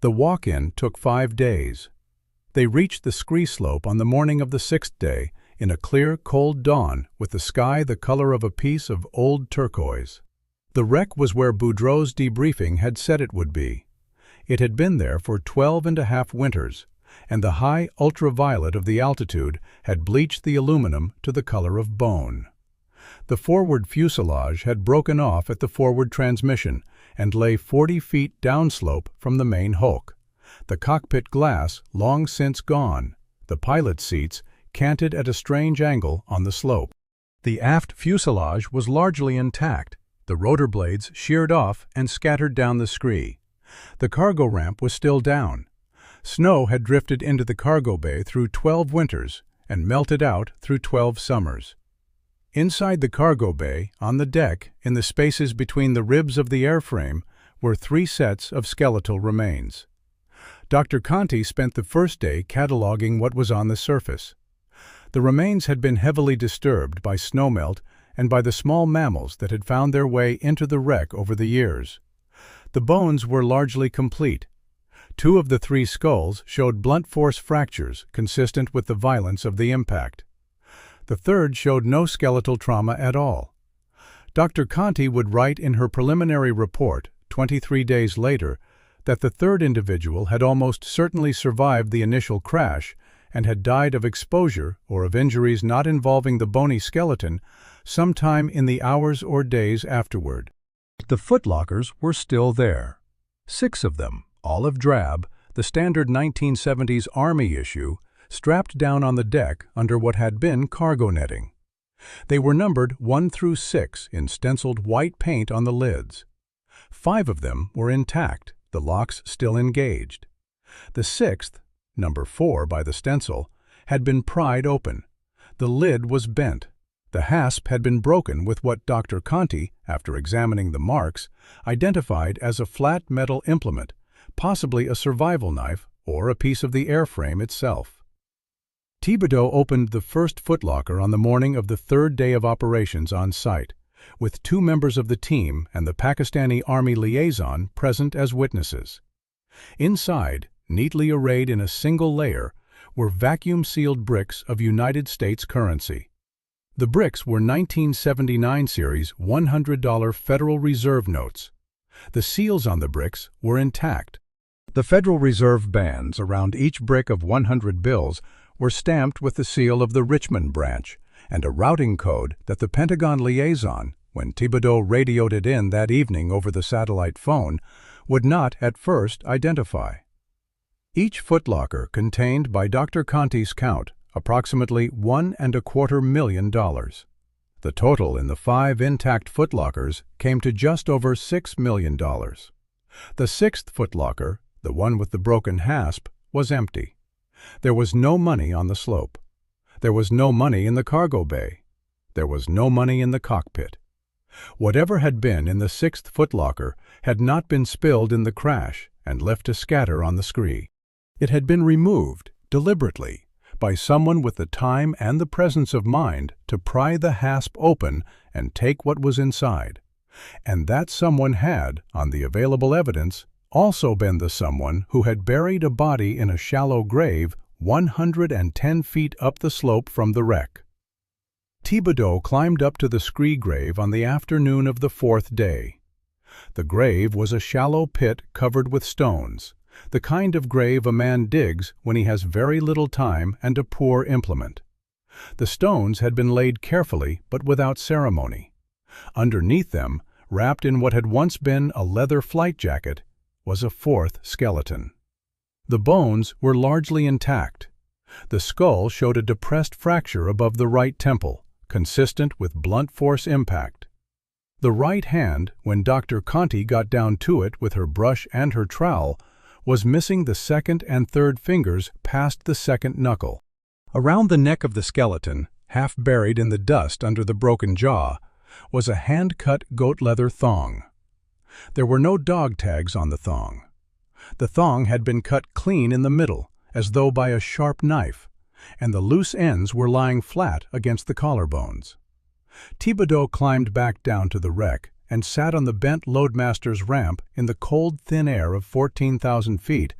The walk-in took 5 days. They reached the scree slope on the morning of the 6th day in a clear, cold dawn with the sky the color of a piece of old turquoise. The wreck was where Boudreaux's debriefing had said it would be. It had been there for 12.5 winters, and the high ultraviolet of the altitude had bleached the aluminum to the color of bone. The forward fuselage had broken off at the forward transmission, and lay 40 feet downslope from the main hulk. The cockpit glass long since gone, the pilot's seats canted at a strange angle on the slope. The aft fuselage was largely intact, the rotor blades sheared off and scattered down the scree. The cargo ramp was still down. Snow had drifted into the cargo bay through 12 winters and melted out through 12 summers. Inside the cargo bay, on the deck, in the spaces between the ribs of the airframe, were 3 sets of skeletal remains. Dr. Conti spent the first day cataloging what was on the surface. The remains had been heavily disturbed by snowmelt and by the small mammals that had found their way into the wreck over the years. The bones were largely complete. 2 of the 3 skulls showed blunt force fractures consistent with the violence of the impact. The third showed no skeletal trauma at all. Dr. Conti would write in her preliminary report, 23 days later, that the third individual had almost certainly survived the initial crash and had died of exposure or of injuries not involving the bony skeleton sometime in the hours or days afterward. The footlockers were still there. 6 of them, olive drab, the standard 1970s Army issue, strapped down on the deck under what had been cargo netting. They were numbered 1 through 6 in stenciled white paint on the lids. 5 of them were intact, the locks still engaged. The 6th, number 4 by the stencil, had been pried open. The lid was bent. The hasp had been broken with what Dr. Conti, after examining the marks, identified as a flat metal implement, possibly a survival knife or a piece of the airframe itself. Thibodeau opened the first footlocker on the morning of the 3rd day of operations on site, with 2 members of the team and the Pakistani Army liaison present as witnesses. Inside, neatly arrayed in a single layer, were vacuum-sealed bricks of United States currency. The bricks were 1979 series $100 Federal Reserve notes. The seals on the bricks were intact. The Federal Reserve bands around each brick of 100 bills were stamped with the seal of the Richmond branch and a routing code that the Pentagon liaison, when Thibodeau radioed it in that evening over the satellite phone, would not at first identify. Each footlocker contained, by Dr. Conti's count, approximately $1.25 million. The total in the 5 intact footlockers came to just over $6 million. The 6th footlocker, the one with the broken hasp, was empty. There was no money on the slope. There was no money in the cargo bay. There was no money in the cockpit. Whatever had been in the 6th footlocker had not been spilled in the crash and left to scatter on the scree. It had been removed, deliberately, by someone with the time and the presence of mind to pry the hasp open and take what was inside. And that someone had, on the available evidence, also been the someone who had buried a body in a shallow grave 110 feet up the slope from the wreck. Thibodeau climbed up to the scree grave on the afternoon of the 4th day. The grave was a shallow pit covered with stones, the kind of grave a man digs when he has very little time and a poor implement. The stones had been laid carefully but without ceremony. Underneath them, wrapped in what had once been a leather flight jacket, was a 4th skeleton. The bones were largely intact. The skull showed a depressed fracture above the right temple, consistent with blunt force impact. The right hand, when Dr. Conti got down to it with her brush and her trowel, was missing the 2nd and 3rd fingers past the 2nd knuckle. Around the neck of the skeleton, half buried in the dust under the broken jaw, was a hand-cut goat leather thong. There were no dog tags on the thong. The thong had been cut clean in the middle, as though by a sharp knife, and the loose ends were lying flat against the collarbones. Thibodeau climbed back down to the wreck and sat on the bent loadmaster's ramp in the cold, thin air of 14,000 feet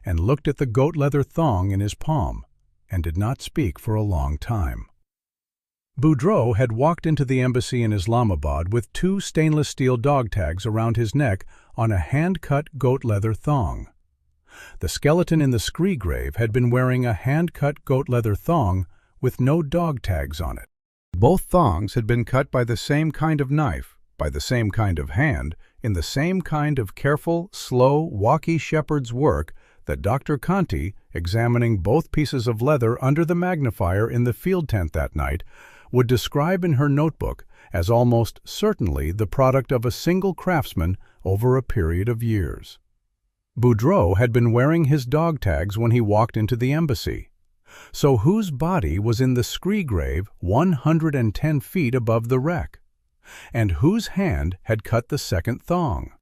and looked at the goat leather thong in his palm and did not speak for a long time. Boudreaux had walked into the embassy in Islamabad with 2 stainless steel dog tags around his neck on a hand-cut goat leather thong. The skeleton in the scree grave had been wearing a hand-cut goat leather thong with no dog tags on it. Both thongs had been cut by the same kind of knife, by the same kind of hand, in the same kind of careful, slow, walkie shepherd's work that Dr. Conti, examining both pieces of leather under the magnifier in the field tent that night, would describe in her notebook as almost certainly the product of a single craftsman over a period of years. Boudreaux had been wearing his dog tags when he walked into the embassy. So whose body was in the scree grave 110 feet above the wreck? And whose hand had cut the second thong?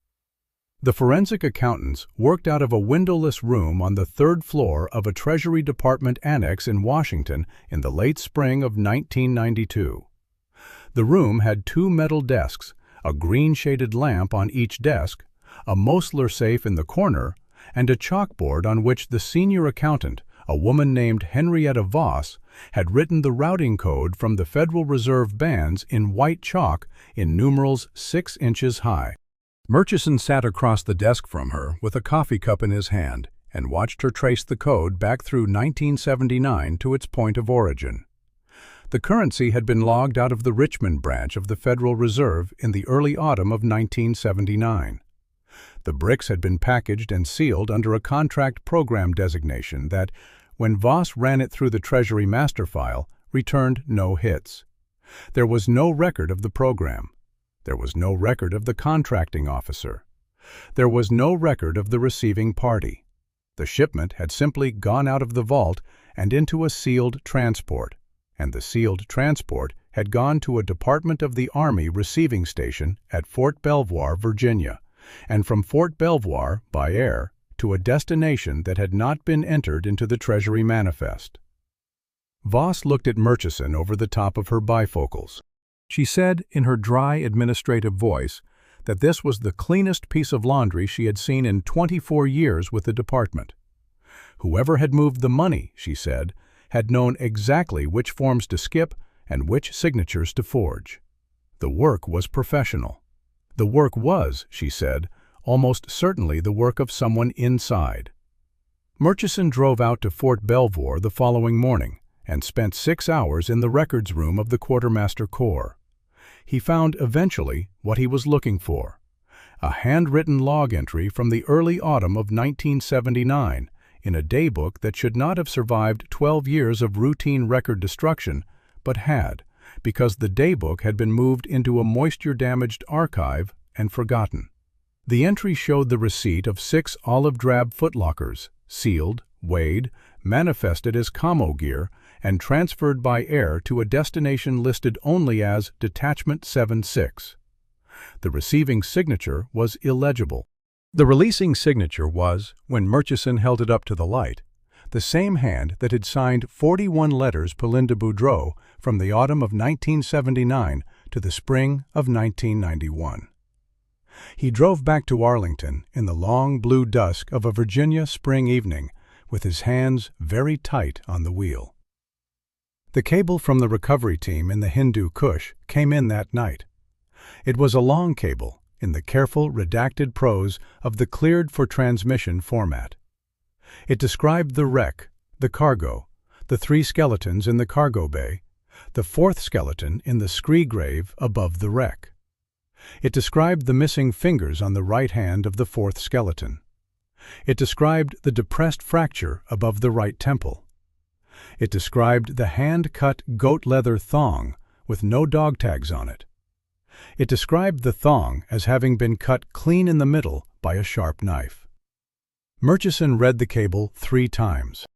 The forensic accountants worked out of a windowless room on the third floor of a Treasury Department annex in Washington in the late spring of 1992. The room had 2 metal desks, a green-shaded lamp on each desk, a Mosler safe in the corner, and a chalkboard on which the senior accountant, a woman named Henrietta Voss, had written the routing code from the Federal Reserve bands in white chalk in numerals 6 inches high. Murchison sat across the desk from her with a coffee cup in his hand and watched her trace the code back through 1979 to its point of origin. The currency had been logged out of the Richmond branch of the Federal Reserve in the early autumn of 1979. The bricks had been packaged and sealed under a contract program designation that, when Voss ran it through the Treasury master file, returned no hits. There was no record of the program. There was no record of the contracting officer. There was no record of the receiving party. The shipment had simply gone out of the vault and into a sealed transport, and the sealed transport had gone to a Department of the Army receiving station at Fort Belvoir, Virginia, and from Fort Belvoir, by air, to a destination that had not been entered into the Treasury manifest. Voss looked at Murchison over the top of her bifocals. She said in her dry, administrative voice that this was the cleanest piece of laundry she had seen in 24 years with the department. Whoever had moved the money, she said, had known exactly which forms to skip and which signatures to forge. The work was professional. The work was, she said, almost certainly the work of someone inside. Murchison drove out to Fort Belvoir the following morning and spent 6 hours in the records room of the Quartermaster Corps. He found eventually what he was looking for: a handwritten log entry from the early autumn of 1979 in a daybook that should not have survived 12 years of routine record destruction, but had, because the daybook had been moved into a moisture-damaged archive and forgotten. The entry showed the receipt of 6 olive-drab footlockers, sealed, weighed, manifested as commo gear, and transferred by air to a destination listed only as Detachment 76. The receiving signature was illegible. The releasing signature was, when Murchison held it up to the light, the same hand that had signed 41 letters to Linda Boudreaux from the autumn of 1979 to the spring of 1991. He drove back to Arlington in the long blue dusk of a Virginia spring evening, with his hands very tight on the wheel. The cable from the recovery team in the Hindu Kush came in that night. It was a long cable in the careful, redacted prose of the cleared for transmission format. It described the wreck, the cargo, the 3 skeletons in the cargo bay, the 4th skeleton in the scree grave above the wreck. It described the missing fingers on the right hand of the 4th skeleton. It described the depressed fracture above the right temple. It described the hand-cut goat leather thong with no dog tags on it. It described the thong as having been cut clean in the middle by a sharp knife. Murchison read the cable 3 times.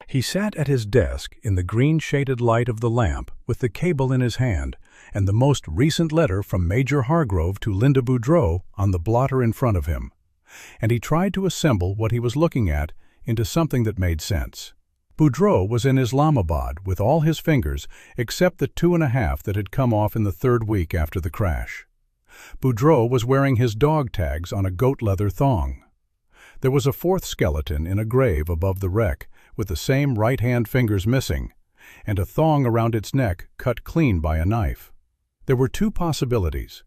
He sat at his desk in the green-shaded light of the lamp with the cable in his hand and the most recent letter from Major Hargrove to Linda Boudreaux on the blotter in front of him, and he tried to assemble what he was looking at into something that made sense. Boudreaux was in Islamabad with all his fingers except the 2.5 that had come off in the 3rd week after the crash. Boudreaux was wearing his dog tags on a goat leather thong. There was a 4th skeleton in a grave above the wreck with the same right-hand fingers missing, and a thong around its neck cut clean by a knife. There were 2 possibilities.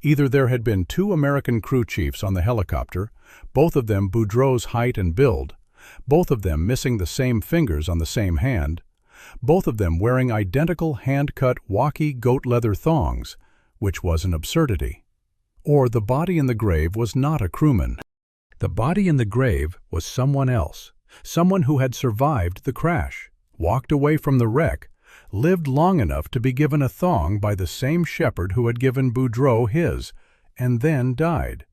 Either there had been 2 American crew chiefs on the helicopter, both of them Boudreaux's height and build, both of them missing the same fingers on the same hand, both of them wearing identical hand-cut walkie goat leather thongs, which was an absurdity. Or the body in the grave was not a crewman. The body in the grave was someone else, someone who had survived the crash, walked away from the wreck, lived long enough to be given a thong by the same shepherd who had given Boudreaux his, and then died.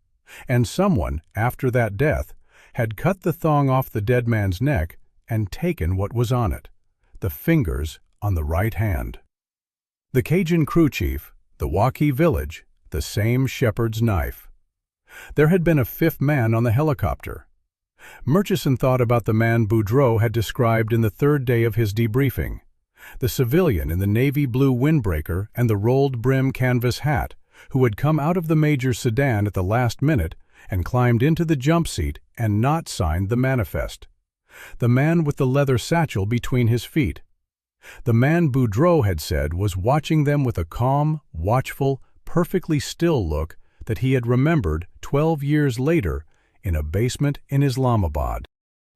And someone, after that death, had cut the thong off the dead man's neck and taken what was on it, the fingers on the right hand. The Cajun crew chief, the Waukee village, the same shepherd's knife. There had been a fifth man on the helicopter. Murchison thought about the man Boudreaux had described in the third day of his debriefing, the civilian in the navy blue windbreaker and the rolled-brim canvas hat, who had come out of the major's sedan at the last minute and climbed into the jump seat and not signed the manifest. The man with the leather satchel between his feet. The man Boudreaux had said was watching them with a calm, watchful, perfectly still look that he had remembered 12 years later in a basement in Islamabad.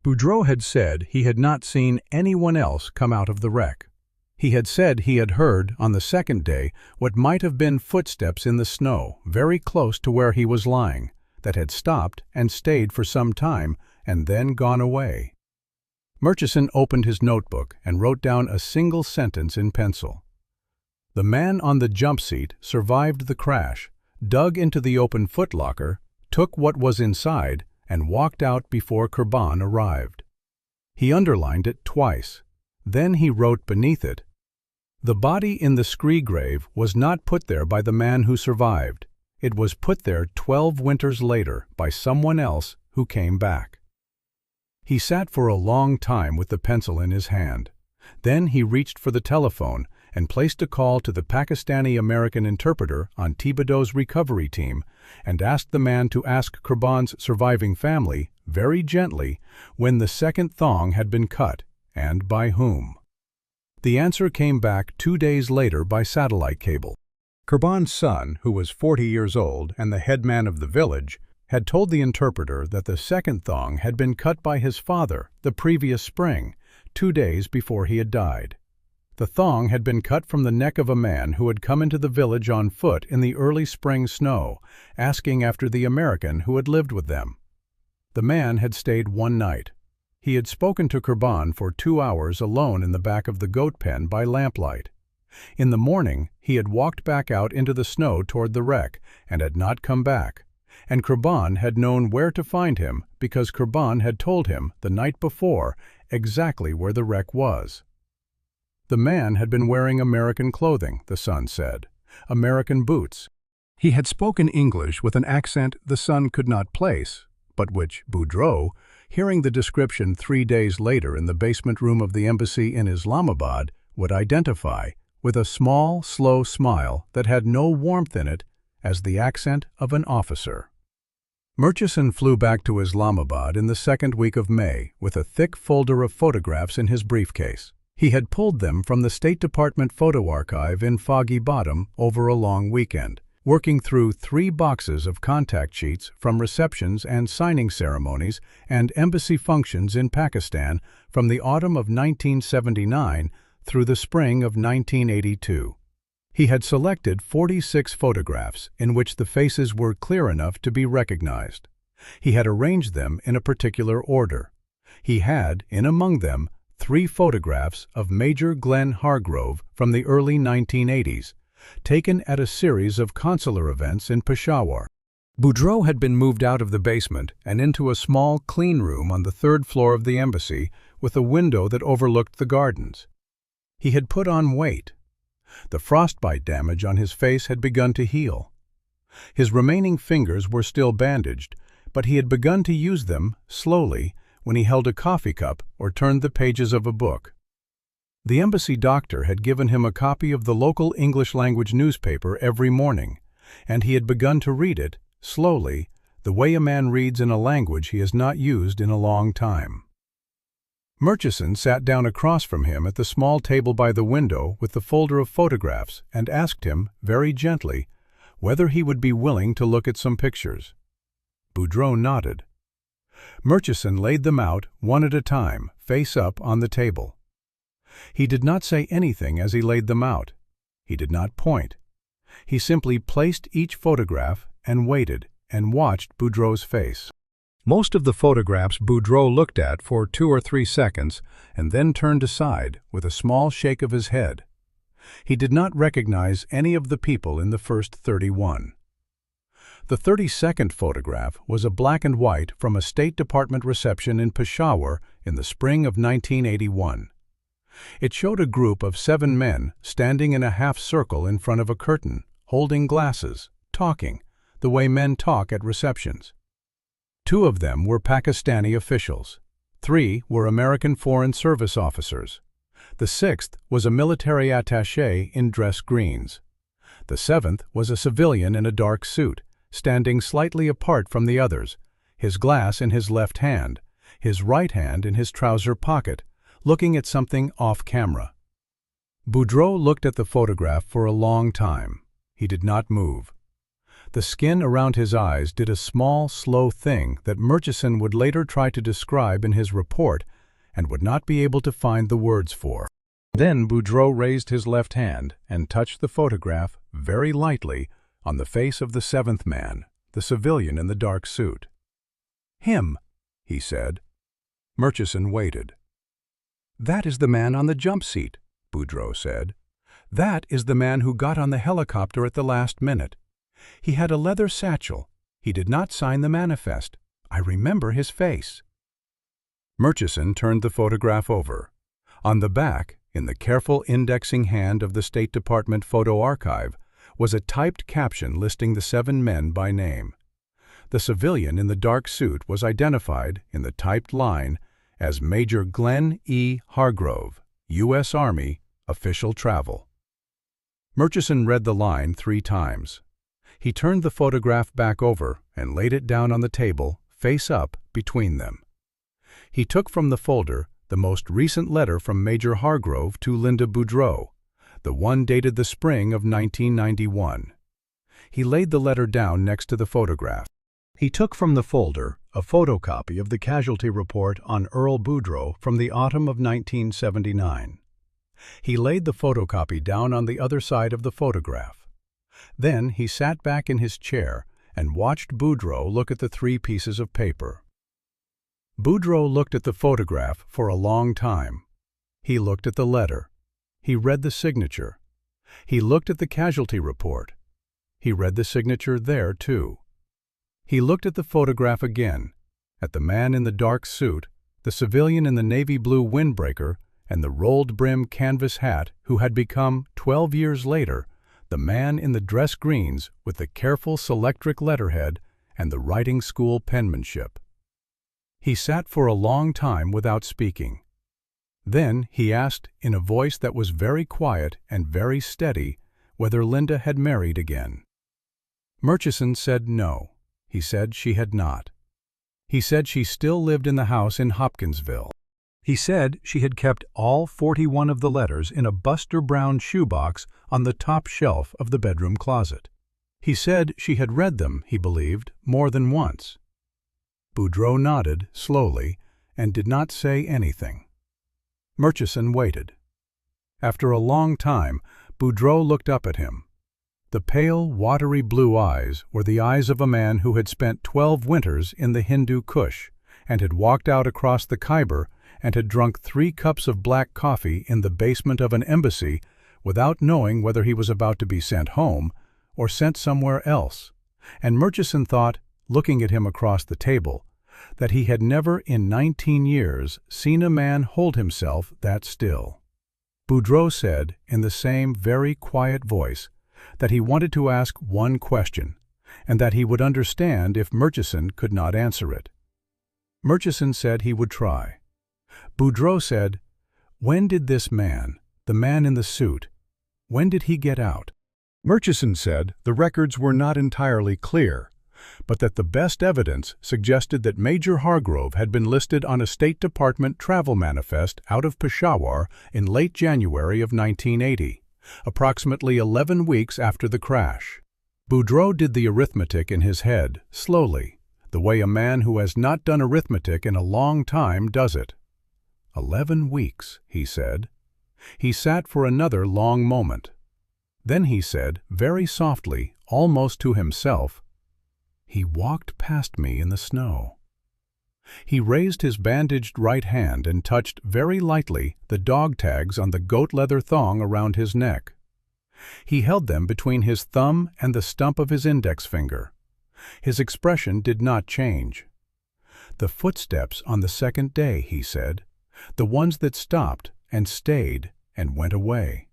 Boudreaux had said he had not seen anyone else come out of the wreck. He had said he had heard, on the second day, what might have been footsteps in the snow, very close to where he was lying, that had stopped and stayed for some time and then gone away. Murchison opened his notebook and wrote down a single sentence in pencil. The man on the jump seat survived the crash, dug into the open footlocker, took what was inside, and walked out before Kurban arrived. He underlined it twice. Then he wrote beneath it, "The body in the scree grave was not put there by the man who survived. It was put there 12 winters later by someone else who came back." He sat for a long time with the pencil in his hand. Then he reached for the telephone and placed a call to the Pakistani-American interpreter on Thibodeau's recovery team and asked the man to ask Kurban's surviving family, very gently, when the second thong had been cut and by whom. The answer came back 2 days later by satellite cable. Kurban's son, who was 40 years old and the head man of the village, had told the interpreter that the second thong had been cut by his father the previous spring, 2 days before he had died. The thong had been cut from the neck of a man who had come into the village on foot in the early spring snow, asking after the American who had lived with them. The man had stayed 1 night. He had spoken to Kurban for 2 hours alone in the back of the goat pen by lamplight. In the morning, he had walked back out into the snow toward the wreck and had not come back, and Kurban had known where to find him because Kurban had told him the night before exactly where the wreck was. The man had been wearing American clothing, the son said, American boots. He had spoken English with an accent the son could not place, but which Boudreaux, hearing the description 3 days later in the basement room of the embassy in Islamabad, would identify, with a small, slow smile that had no warmth in it, as the accent of an officer. Murchison flew back to Islamabad in the second week of May with a thick folder of photographs in his briefcase. He had pulled them from the State Department photo archive in Foggy Bottom over a long weekend, working through 3 boxes of contact sheets from receptions and signing ceremonies and embassy functions in Pakistan from the autumn of 1979 through the spring of 1982. He had selected 46 photographs in which the faces were clear enough to be recognized. He had arranged them in a particular order. He had, in among them, 3 photographs of Major Glenn Hargrove from the early 1980s, taken at a series of consular events in Peshawar. Boudreaux had been moved out of the basement and into a small clean room on the 3rd floor of the embassy with a window that overlooked the gardens. He had put on weight. The frostbite damage on his face had begun to heal. His remaining fingers were still bandaged, but he had begun to use them, slowly, when he held a coffee cup or turned the pages of a book. The embassy doctor had given him a copy of the local English-language newspaper every morning, and he had begun to read it, slowly, the way a man reads in a language he has not used in a long time. Murchison sat down across from him at the small table by the window with the folder of photographs and asked him, very gently, whether he would be willing to look at some pictures. Boudreaux nodded. Murchison laid them out, one at a time, face up, on the table. He did not say anything as he laid them out. He did not point. He simply placed each photograph and waited and watched Boudreaux's face. Most of the photographs Boudreaux looked at for 2 or 3 seconds and then turned aside with a small shake of his head. He did not recognize any of the people in the first 31. The 32nd photograph was a black and white from a State Department reception in Peshawar in the spring of 1981. It showed a group of 7 men standing in a half circle in front of a curtain, holding glasses, talking, the way men talk at receptions. 2 of them were Pakistani officials. 3 were American Foreign Service officers. The 6th was a military attaché in dress greens. The 7th was a civilian in a dark suit, standing slightly apart from the others, his glass in his left hand, his right hand in his trouser pocket, looking at something off-camera. Boudreaux looked at the photograph for a long time. He did not move. The skin around his eyes did a small, slow thing that Murchison would later try to describe in his report and would not be able to find the words for. Then Boudreaux raised his left hand and touched the photograph very lightly on the face of the 7th man, the civilian in the dark suit. "Him," he said. Murchison waited. "That is the man on the jump seat," Boudreaux said. "That is the man who got on the helicopter at the last minute. He had a leather satchel. He did not sign the manifest. I remember his face." Murchison turned the photograph over. On the back, in the careful indexing hand of the State Department Photo Archive, was a typed caption listing the 7 men by name. The civilian in the dark suit was identified, in the typed line, as Major Glenn E. Hargrove, U.S. Army, Official Travel. Murchison read the line 3 times. He turned the photograph back over and laid it down on the table, face up, between them. He took from the folder the most recent letter from Major Hargrove to Linda Boudreaux, the one dated the spring of 1991. He laid the letter down next to the photograph. He took from the folder a photocopy of the casualty report on Earl Boudreaux from the autumn of 1979. He laid the photocopy down on the other side of the photograph. Then he sat back in his chair and watched Boudreaux look at the 3 pieces of paper. Boudreaux looked at the photograph for a long time. He looked at the letter. He read the signature. He looked at the casualty report. He read the signature there, too. He looked at the photograph again, at the man in the dark suit, the civilian in the navy blue windbreaker, and the rolled-brim canvas hat who had become, 12 years later, the man in the dress greens with the careful selectric letterhead and the writing school penmanship. He sat for a long time without speaking. Then he asked, in a voice that was very quiet and very steady, whether Linda had married again. Murchison said no. He said she had not. He said she still lived in the house in Hopkinsville. He said she had kept all 41 of the letters in a Buster Brown shoebox on the top shelf of the bedroom closet. He said she had read them, he believed, more than once. Boudreaux nodded slowly and did not say anything. Murchison waited. After a long time, Boudreaux looked up at him. The pale, watery blue eyes were the eyes of a man who had spent 12 winters in the Hindu Kush and had walked out across the Khyber and had drunk 3 cups of black coffee in the basement of an embassy without knowing whether he was about to be sent home or sent somewhere else. And Murchison thought, looking at him across the table, that he had never in 19 years seen a man hold himself that still. Boudreaux said, in the same very quiet voice, that he wanted to ask one question, and that he would understand if Murchison could not answer it. Murchison said he would try. Boudreaux said, "When did this man, the man in the suit, when did he get out?" Murchison said the records were not entirely clear, but that the best evidence suggested that Major Hargrove had been listed on a State Department travel manifest out of Peshawar in late January of 1980, approximately 11 weeks after the crash. Boudreaux did the arithmetic in his head, slowly, the way a man who has not done arithmetic in a long time does it. 11 weeks, he said. He sat for another long moment. Then he said, very softly, almost to himself, He walked past me in the snow. He raised his bandaged right hand and touched very lightly the dog tags on the goat leather thong around his neck. He held them between his thumb and the stump of his index finger. His expression did not change. "The footsteps on the second day," he said, "the ones that stopped and stayed and went away."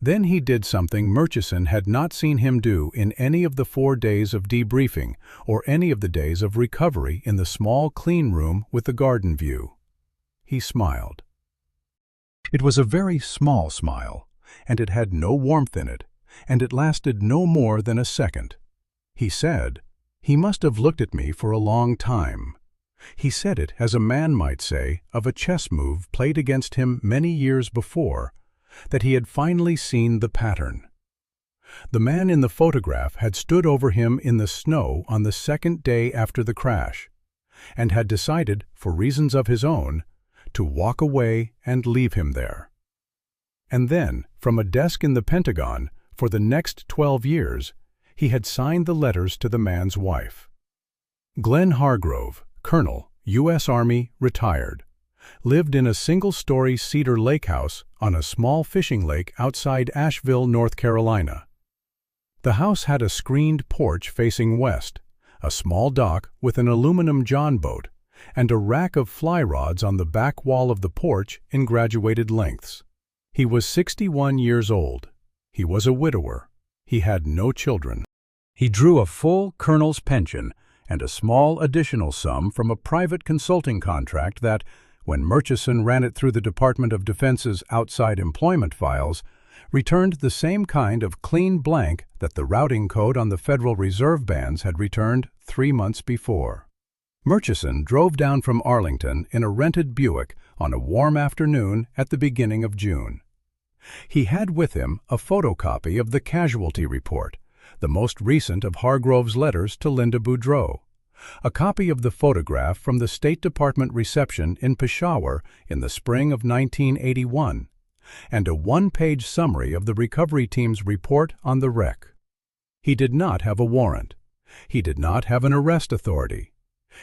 Then he did something Murchison had not seen him do in any of the 4 days of debriefing or any of the days of recovery in the small clean room with the garden view. He smiled. It was a very small smile, and it had no warmth in it, and it lasted no more than a second. He said, "He must have looked at me for a long time." He said it as a man might say of a chess move played against him many years before, that he had finally seen the pattern. The man in the photograph had stood over him in the snow on the second day after the crash, and had decided, for reasons of his own, to walk away and leave him there. And then, from a desk in the Pentagon, for the next 12 years, he had signed the letters to the man's wife. Glenn Hargrove, Colonel, U.S. Army, retired, lived in a single-story Cedar Lake house on a small fishing lake outside Asheville, North Carolina. The house had a screened porch facing west, a small dock with an aluminum john boat, and a rack of fly rods on the back wall of the porch in graduated lengths. He was 61 years old. He was a widower. He had no children. He drew a full colonel's pension and a small additional sum from a private consulting contract that, when Murchison ran it through the Department of Defense's outside employment files, returned the same kind of clean blank that the routing code on the Federal Reserve bands had returned 3 months before. Murchison drove down from Arlington in a rented Buick on a warm afternoon at the beginning of June. He had with him a photocopy of the casualty report, the most recent of Hargrove's letters to Linda Boudreaux, a copy of the photograph from the State Department reception in Peshawar in the spring of 1981, and a one-page summary of the recovery team's report on the wreck. He did not have a warrant. He did not have an arrest authority.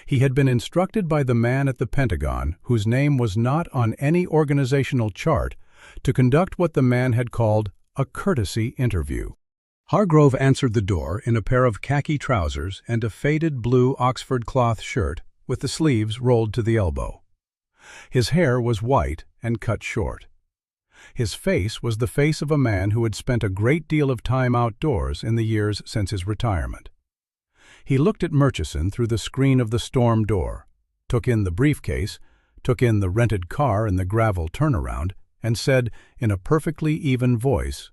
He had been instructed by the man at the Pentagon, whose name was not on any organizational chart, to conduct what the man had called a courtesy interview. Hargrove answered the door in a pair of khaki trousers and a faded blue Oxford cloth shirt with the sleeves rolled to the elbow. His hair was white and cut short. His face was the face of a man who had spent a great deal of time outdoors in the years since his retirement. He looked at Murchison through the screen of the storm door, took in the briefcase, took in the rented car and the gravel turnaround, and said in a perfectly even voice,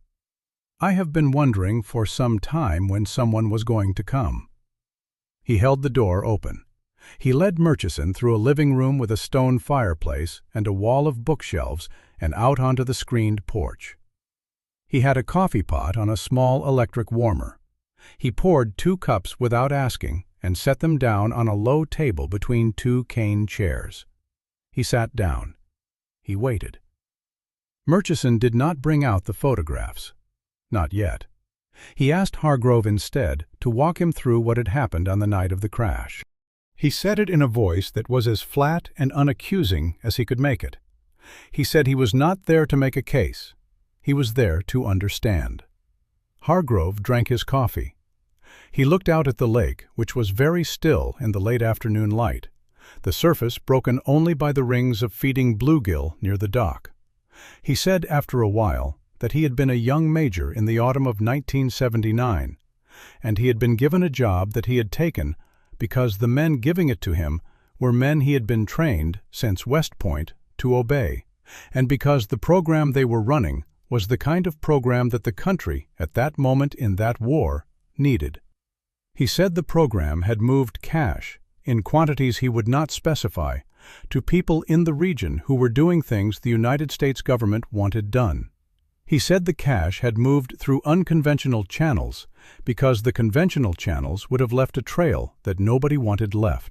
"I have been wondering for some time when someone was going to come." He held the door open. He led Murchison through a living room with a stone fireplace and a wall of bookshelves and out onto the screened porch. He had a coffee pot on a small electric warmer. He poured 2 cups without asking and set them down on a low table between 2 cane chairs. He sat down. He waited. Murchison did not bring out the photographs. Not yet. He asked Hargrove instead to walk him through what had happened on the night of the crash. He said it in a voice that was as flat and unaccusing as he could make it. He said he was not there to make a case. He was there to understand. Hargrove drank his coffee. He looked out at the lake, which was very still in the late afternoon light, the surface broken only by the rings of feeding bluegill near the dock. He said after a while that he had been a young major in the autumn of 1979, and he had been given a job that he had taken because the men giving it to him were men he had been trained, since West Point, to obey, and because the program they were running was the kind of program that the country, at that moment in that war, needed. He said the program had moved cash, in quantities he would not specify, to people in the region who were doing things the United States government wanted done. He said the cash had moved through unconventional channels because the conventional channels would have left a trail that nobody wanted left.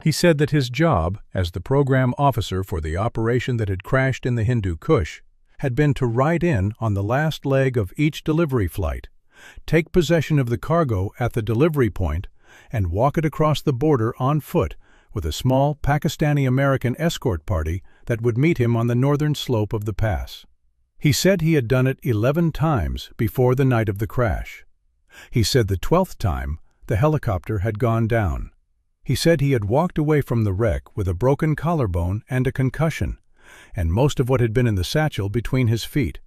He said that his job, as the program officer for the operation that had crashed in the Hindu Kush, had been to ride in on the last leg of each delivery flight, take possession of the cargo at the delivery point, and walk it across the border on foot with a small Pakistani-American escort party that would meet him on the northern slope of the pass. He said he had done it 11 times before the night of the crash. He said the 12th time the helicopter had gone down. He said he had walked away from the wreck with a broken collarbone and a concussion, and most of what had been in the satchel between his feet,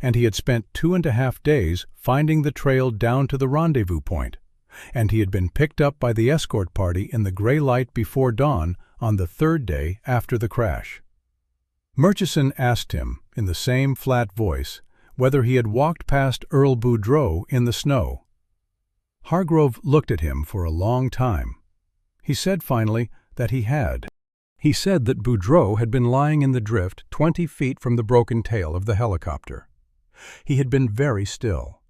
and he had spent 2.5 days finding the trail down to the rendezvous point, and he had been picked up by the escort party in the gray light before dawn on the 3rd day after the crash. Murchison asked him, in the same flat voice, whether he had walked past Earl Boudreaux in the snow. Hargrove looked at him for a long time. He said finally that he had. He said that Boudreaux had been lying in the drift 20 feet from the broken tail of the helicopter. He had been very still.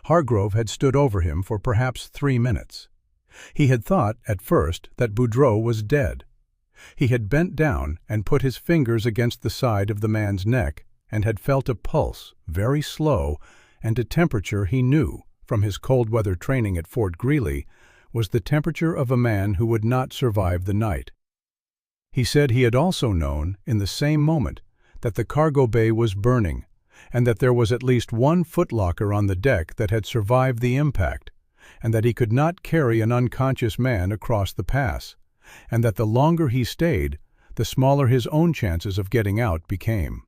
Hargrove had stood over him for perhaps 3 minutes. He had thought, at first, that Boudreaux was dead. He had bent down and put his fingers against the side of the man's neck and had felt a pulse, very slow, and a temperature he knew, from his cold-weather training at Fort Greely, was the temperature of a man who would not survive the night. He said he had also known, in the same moment, that the cargo bay was burning, and that there was at least one footlocker on the deck that had survived the impact, and that he could not carry an unconscious man across the pass, and that the longer he stayed, the smaller his own chances of getting out became.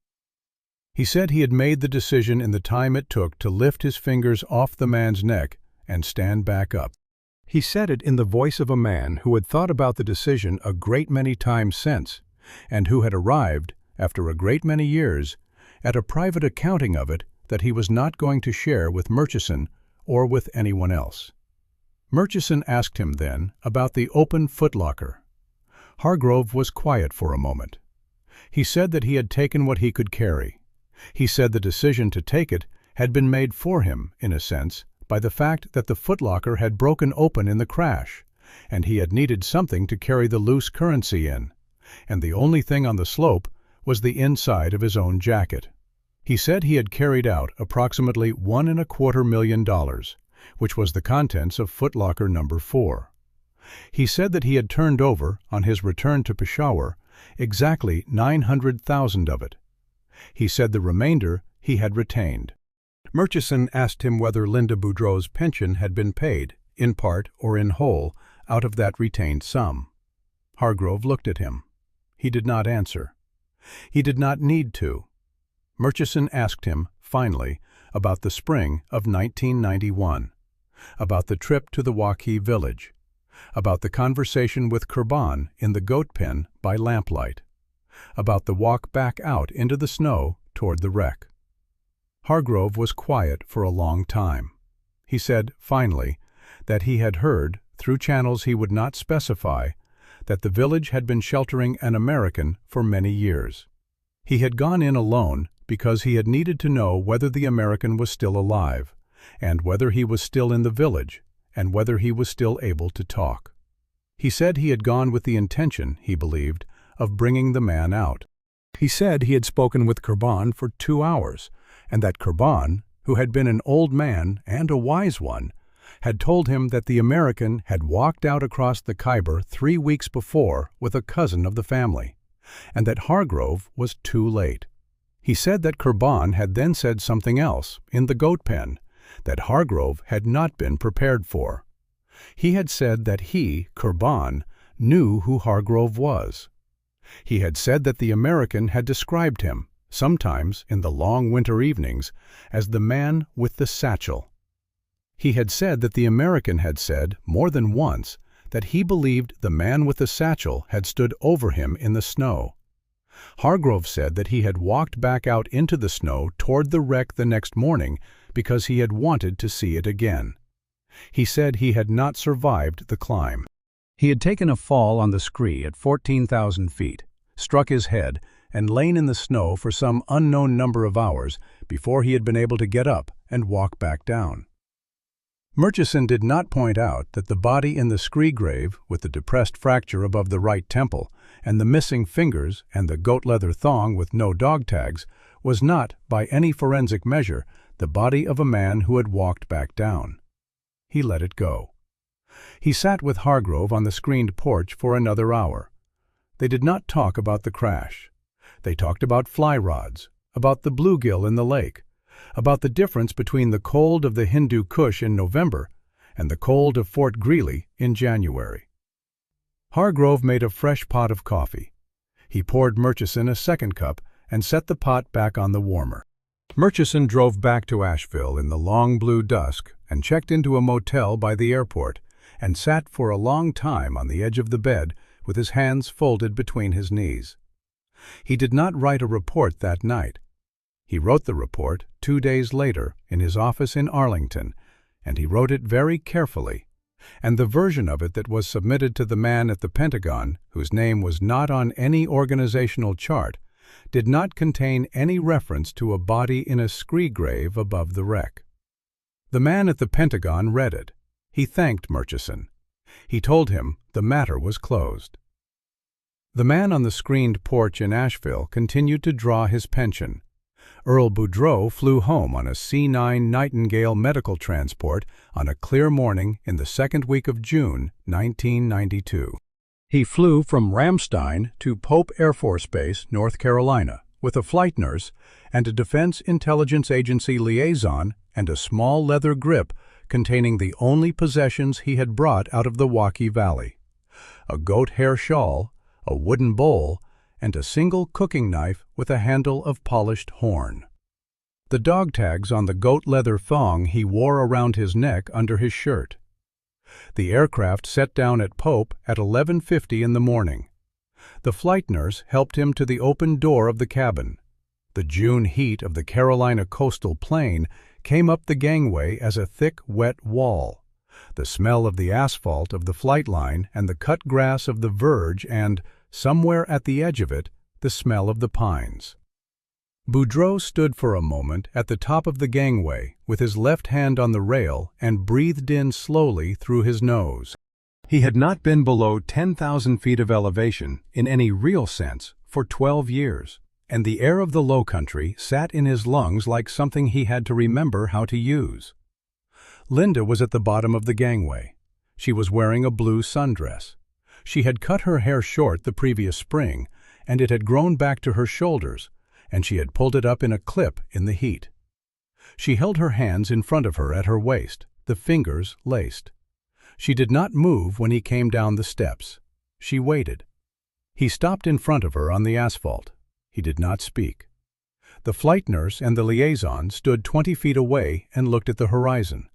He said he had made the decision in the time it took to lift his fingers off the man's neck and stand back up. He said it in the voice of a man who had thought about the decision a great many times since, and who had arrived, after a great many years, at a private accounting of it that he was not going to share with Murchison or with anyone else. Murchison asked him then about the open footlocker. Hargrove was quiet for a moment. He said that he had taken what he could carry. He said the decision to take it had been made for him, in a sense, by the fact that the footlocker had broken open in the crash, and he had needed something to carry the loose currency in, and the only thing on the slope was the inside of his own jacket. He said he had carried out approximately $1.25 million, which was the contents of footlocker number 4. He said that he had turned over, on his return to Peshawar, exactly 900,000 of it. He said the remainder he had retained. Murchison asked him whether Linda Boudreaux's pension had been paid, in part or in whole, out of that retained sum. Hargrove looked at him. He did not answer. He did not need to. Murchison asked him, finally, about the spring of 1991, about the trip to the Waukee village, about the conversation with Kurban in the goat pen by lamplight, about the walk back out into the snow toward the wreck. Hargrove was quiet for a long time. He said, finally, that he had heard, through channels he would not specify, that the village had been sheltering an American for many years. He had gone in alone because he had needed to know whether the American was still alive, and whether he was still in the village, and whether he was still able to talk. He said he had gone with the intention, he believed, of bringing the man out. He said he had spoken with Kurban for 2 hours, and that Kurban, who had been an old man and a wise one, had told him that the American had walked out across the Khyber 3 weeks before with a cousin of the family, and that Hargrove was too late. He said that Kurban had then said something else, in the goat pen, that Hargrove had not been prepared for. He had said that he, Kurban, knew who Hargrove was. He had said that the American had described him, sometimes in the long winter evenings, as the man with the satchel. He had said that the American had said, more than once, that he believed the man with the satchel had stood over him in the snow. Hargrove said that he had walked back out into the snow toward the wreck the next morning because he had wanted to see it again. He said he had not survived the climb. He had taken a fall on the scree at 14,000 feet, struck his head, and lain in the snow for some unknown number of hours before he had been able to get up and walk back down. Murchison did not point out that the body in the scree grave, with the depressed fracture above the right temple, and the missing fingers and the goat-leather thong with no dog tags, was not, by any forensic measure, the body of a man who had walked back down. He let it go. He sat with Hargrove on the screened porch for another hour. They did not talk about the crash. They talked about fly rods, about the bluegill in the lake, about the difference between the cold of the Hindu Kush in November and the cold of Fort Greely in January. Hargrove made a fresh pot of coffee. He poured Murchison a second cup and set the pot back on the warmer. Murchison drove back to Asheville in the long blue dusk and checked into a motel by the airport and sat for a long time on the edge of the bed with his hands folded between his knees. He did not write a report that night. He wrote the report 2 days later in his office in Arlington, and he wrote it very carefully, and the version of it that was submitted to the man at the Pentagon, whose name was not on any organizational chart, did not contain any reference to a body in a scree grave above the wreck. The man at the Pentagon read it. He thanked Murchison. He told him the matter was closed. The man on the screened porch in Asheville continued to draw his pension. Earl Boudreaux flew home on a C-9 Nightingale medical transport on a clear morning in the second week of June, 1992. He flew from Ramstein to Pope Air Force Base, North Carolina, with a flight nurse and a Defense Intelligence Agency liaison and a small leather grip containing the only possessions he had brought out of the Waukee Valley: a goat hair shawl, a wooden bowl, and a single cooking knife with a handle of polished horn. The dog tags on the goat leather thong he wore around his neck under his shirt. The aircraft set down at Pope at 11:50 in the morning. The flight nurse helped him to the open door of the cabin. The June heat of the Carolina coastal plain came up the gangway as a thick, wet wall. The smell of the asphalt of the flight line and the cut grass of the verge and, somewhere at the edge of it, the smell of the pines. Boudreaux stood for a moment at the top of the gangway with his left hand on the rail and breathed in slowly through his nose. He had not been below 10,000 feet of elevation in any real sense for 12 years, and the air of the low country sat in his lungs like something he had to remember how to use. Linda was at the bottom of the gangway. She was wearing a blue sundress. She had cut her hair short the previous spring, and it had grown back to her shoulders, and she had pulled it up in a clip in the heat. She held her hands in front of her at her waist, the fingers laced. She did not move when he came down the steps. She waited. He stopped in front of her on the asphalt. He did not speak. The flight nurse and the liaison stood 20 feet away and looked at the horizon.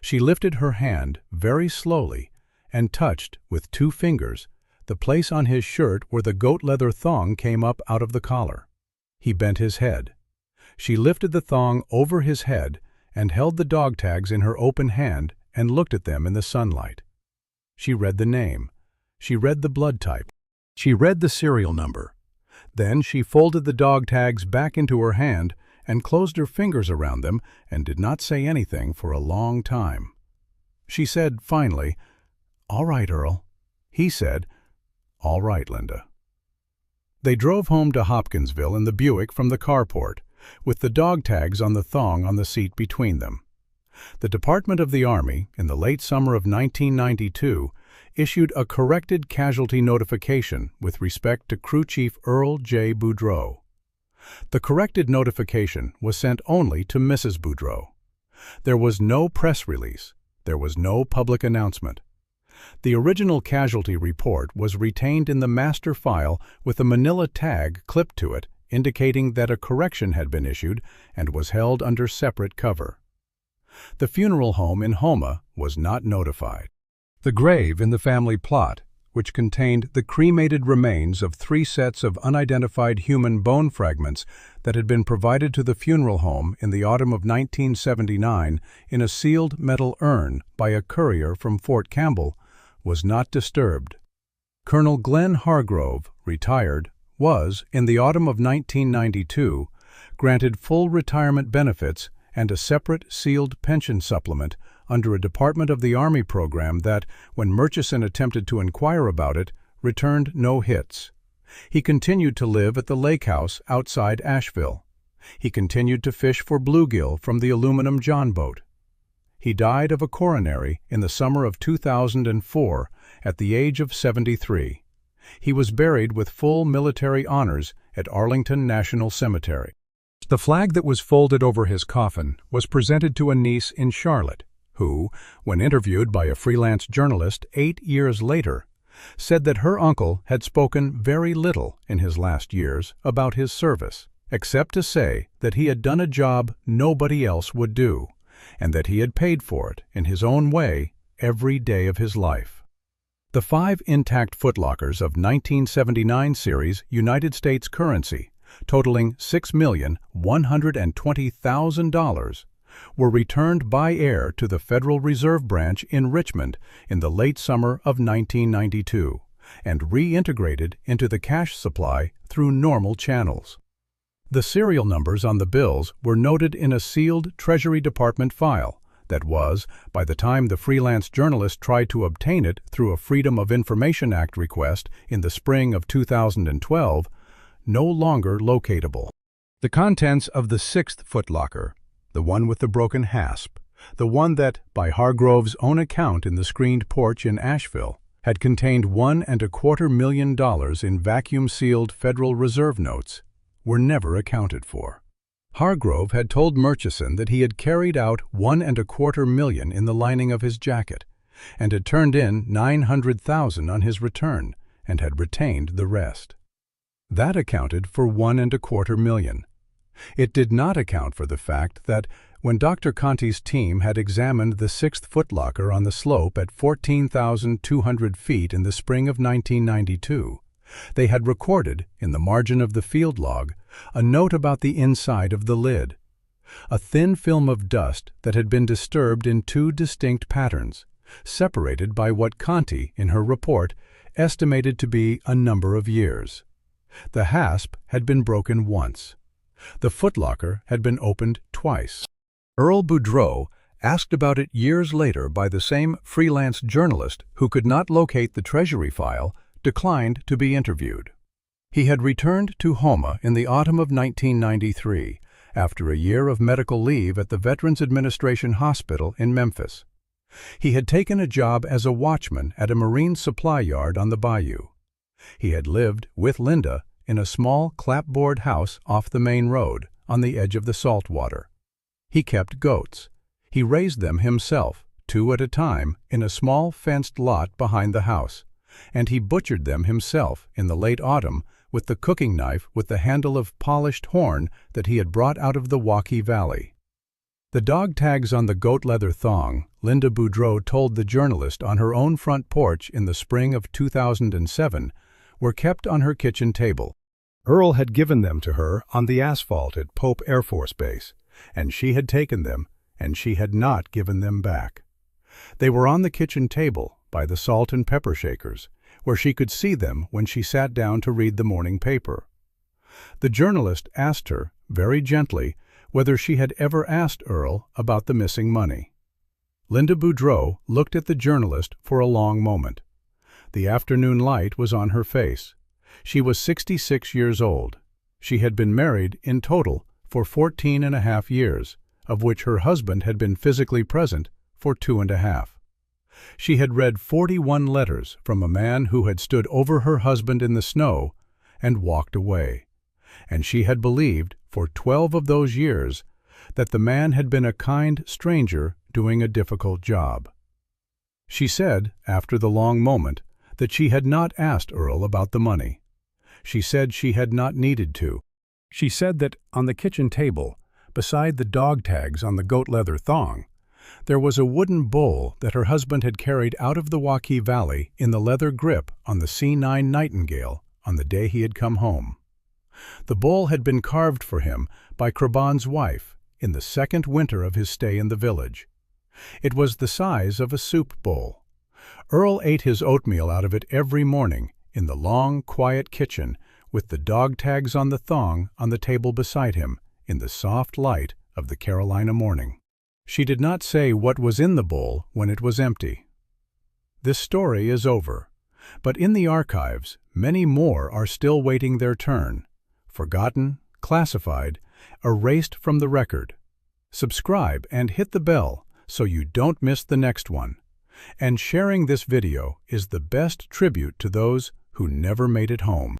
She lifted her hand very slowly and touched, with 2 fingers, the place on his shirt where the goat leather thong came up out of the collar. He bent his head. She lifted the thong over his head and held the dog tags in her open hand and looked at them in the sunlight. She read the name. She read the blood type. She read the serial number. Then she folded the dog tags back into her hand and closed her fingers around them and did not say anything for a long time. She said finally, "All right, Earl." He said, "All right, Linda." They drove home to Hopkinsville in the Buick from the carport, with the dog tags on the thong on the seat between them. The Department of the Army, in the late summer of 1992, issued a corrected casualty notification with respect to Crew Chief Earl J. Boudreaux. The corrected notification was sent only to Mrs. Boudreaux. There was no press release. There was no public announcement. The original casualty report was retained in the master file with a manila tag clipped to it indicating that a correction had been issued and was held under separate cover. The funeral home in Houma was not notified. The grave in the family plot, which contained the cremated remains of 3 sets of unidentified human bone fragments that had been provided to the funeral home in the autumn of 1979 in a sealed metal urn by a courier from Fort Campbell, was not disturbed. Colonel Glenn Hargrove, retired, was, in the autumn of 1992, granted full retirement benefits and a separate sealed pension supplement under a Department of the Army program that, when Murchison attempted to inquire about it, returned no hits. He continued to live at the lake house outside Asheville. He continued to fish for bluegill from the aluminum John boat. He died of a coronary in the summer of 2004 at the age of 73. He was buried with full military honors at Arlington National Cemetery. The flag that was folded over his coffin was presented to a niece in Charlotte, who, when interviewed by a freelance journalist 8 years later, said that her uncle had spoken very little in his last years about his service, except to say that he had done a job nobody else would do, and that he had paid for it in his own way every day of his life. The 5 intact footlockers of 1979 series United States currency, totaling $6,120,000, were returned by air to the Federal Reserve Branch in Richmond in the late summer of 1992 and reintegrated into the cash supply through normal channels. The serial numbers on the bills were noted in a sealed Treasury Department file that was, by the time the freelance journalist tried to obtain it through a Freedom of Information Act request in the spring of 2012, no longer locatable. The contents of the 6th footlocker, the one with the broken hasp, the one that, by Hargrove's own account in the screened porch in Asheville, had contained $1.25 million in vacuum-sealed Federal Reserve notes, were never accounted for. Hargrove had told Murchison that he had carried out $1.25 million in the lining of his jacket, and had turned in $900,000 on his return, and had retained the rest. That accounted for $1.25 million. It did not account for the fact that, when Dr. Conti's team had examined the 6th footlocker on the slope at 14,200 feet in the spring of 1992, they had recorded, in the margin of the field log, a note about the inside of the lid, a thin film of dust that had been disturbed in 2 distinct patterns, separated by what Conti, in her report, estimated to be a number of years. The hasp had been broken once. The footlocker had been opened twice. Earl Boudreaux, asked about it years later by the same freelance journalist who could not locate the Treasury file, declined to be interviewed. He had returned to Houma in the autumn of 1993 after a year of medical leave at the Veterans Administration Hospital in Memphis. He had taken a job as a watchman at a marine supply yard on the bayou. He had lived, with Linda, in a small clapboard house off the main road on the edge of the saltwater. He kept goats. He raised them himself, 2 at a time, in a small fenced lot behind the house, and he butchered them himself in the late autumn with the cooking knife with the handle of polished horn that he had brought out of the Waukee Valley. The dog tags on the goat leather thong, Linda Boudreaux told the journalist on her own front porch in the spring of 2007, were kept on her kitchen table. Earl had given them to her on the asphalt at Pope Air Force Base, and she had taken them, and she had not given them back. They were on the kitchen table, by the salt and pepper shakers, where she could see them when she sat down to read the morning paper. The journalist asked her, very gently, whether she had ever asked Earl about the missing money. Linda Boudreaux looked at the journalist for a long moment. The afternoon light was on her face. She was 66 years old. She had been married, in total, for 14.5 years, of which her husband had been physically present for 2.5. She had read 41 letters from a man who had stood over her husband in the snow and walked away, and she had believed, for 12 of those years, that the man had been a kind stranger doing a difficult job. She said, after the long moment, that she had not asked Earl about the money. She said she had not needed to. She said that on the kitchen table, beside the dog tags on the goat leather thong, there was a wooden bowl that her husband had carried out of the Waukee Valley in the leather grip on the C-9 Nightingale on the day he had come home. The bowl had been carved for him by Craban's wife in the second winter of his stay in the village. It was the size of a soup bowl. Earl ate his oatmeal out of it every morning in the long, quiet kitchen with the dog tags on the thong on the table beside him in the soft light of the Carolina morning. She did not say what was in the bowl when it was empty. This story is over, but in the archives many more are still waiting their turn, forgotten, classified, erased from the record. Subscribe and hit the bell so you don't miss the next one. And sharing this video is the best tribute to those who never made it home.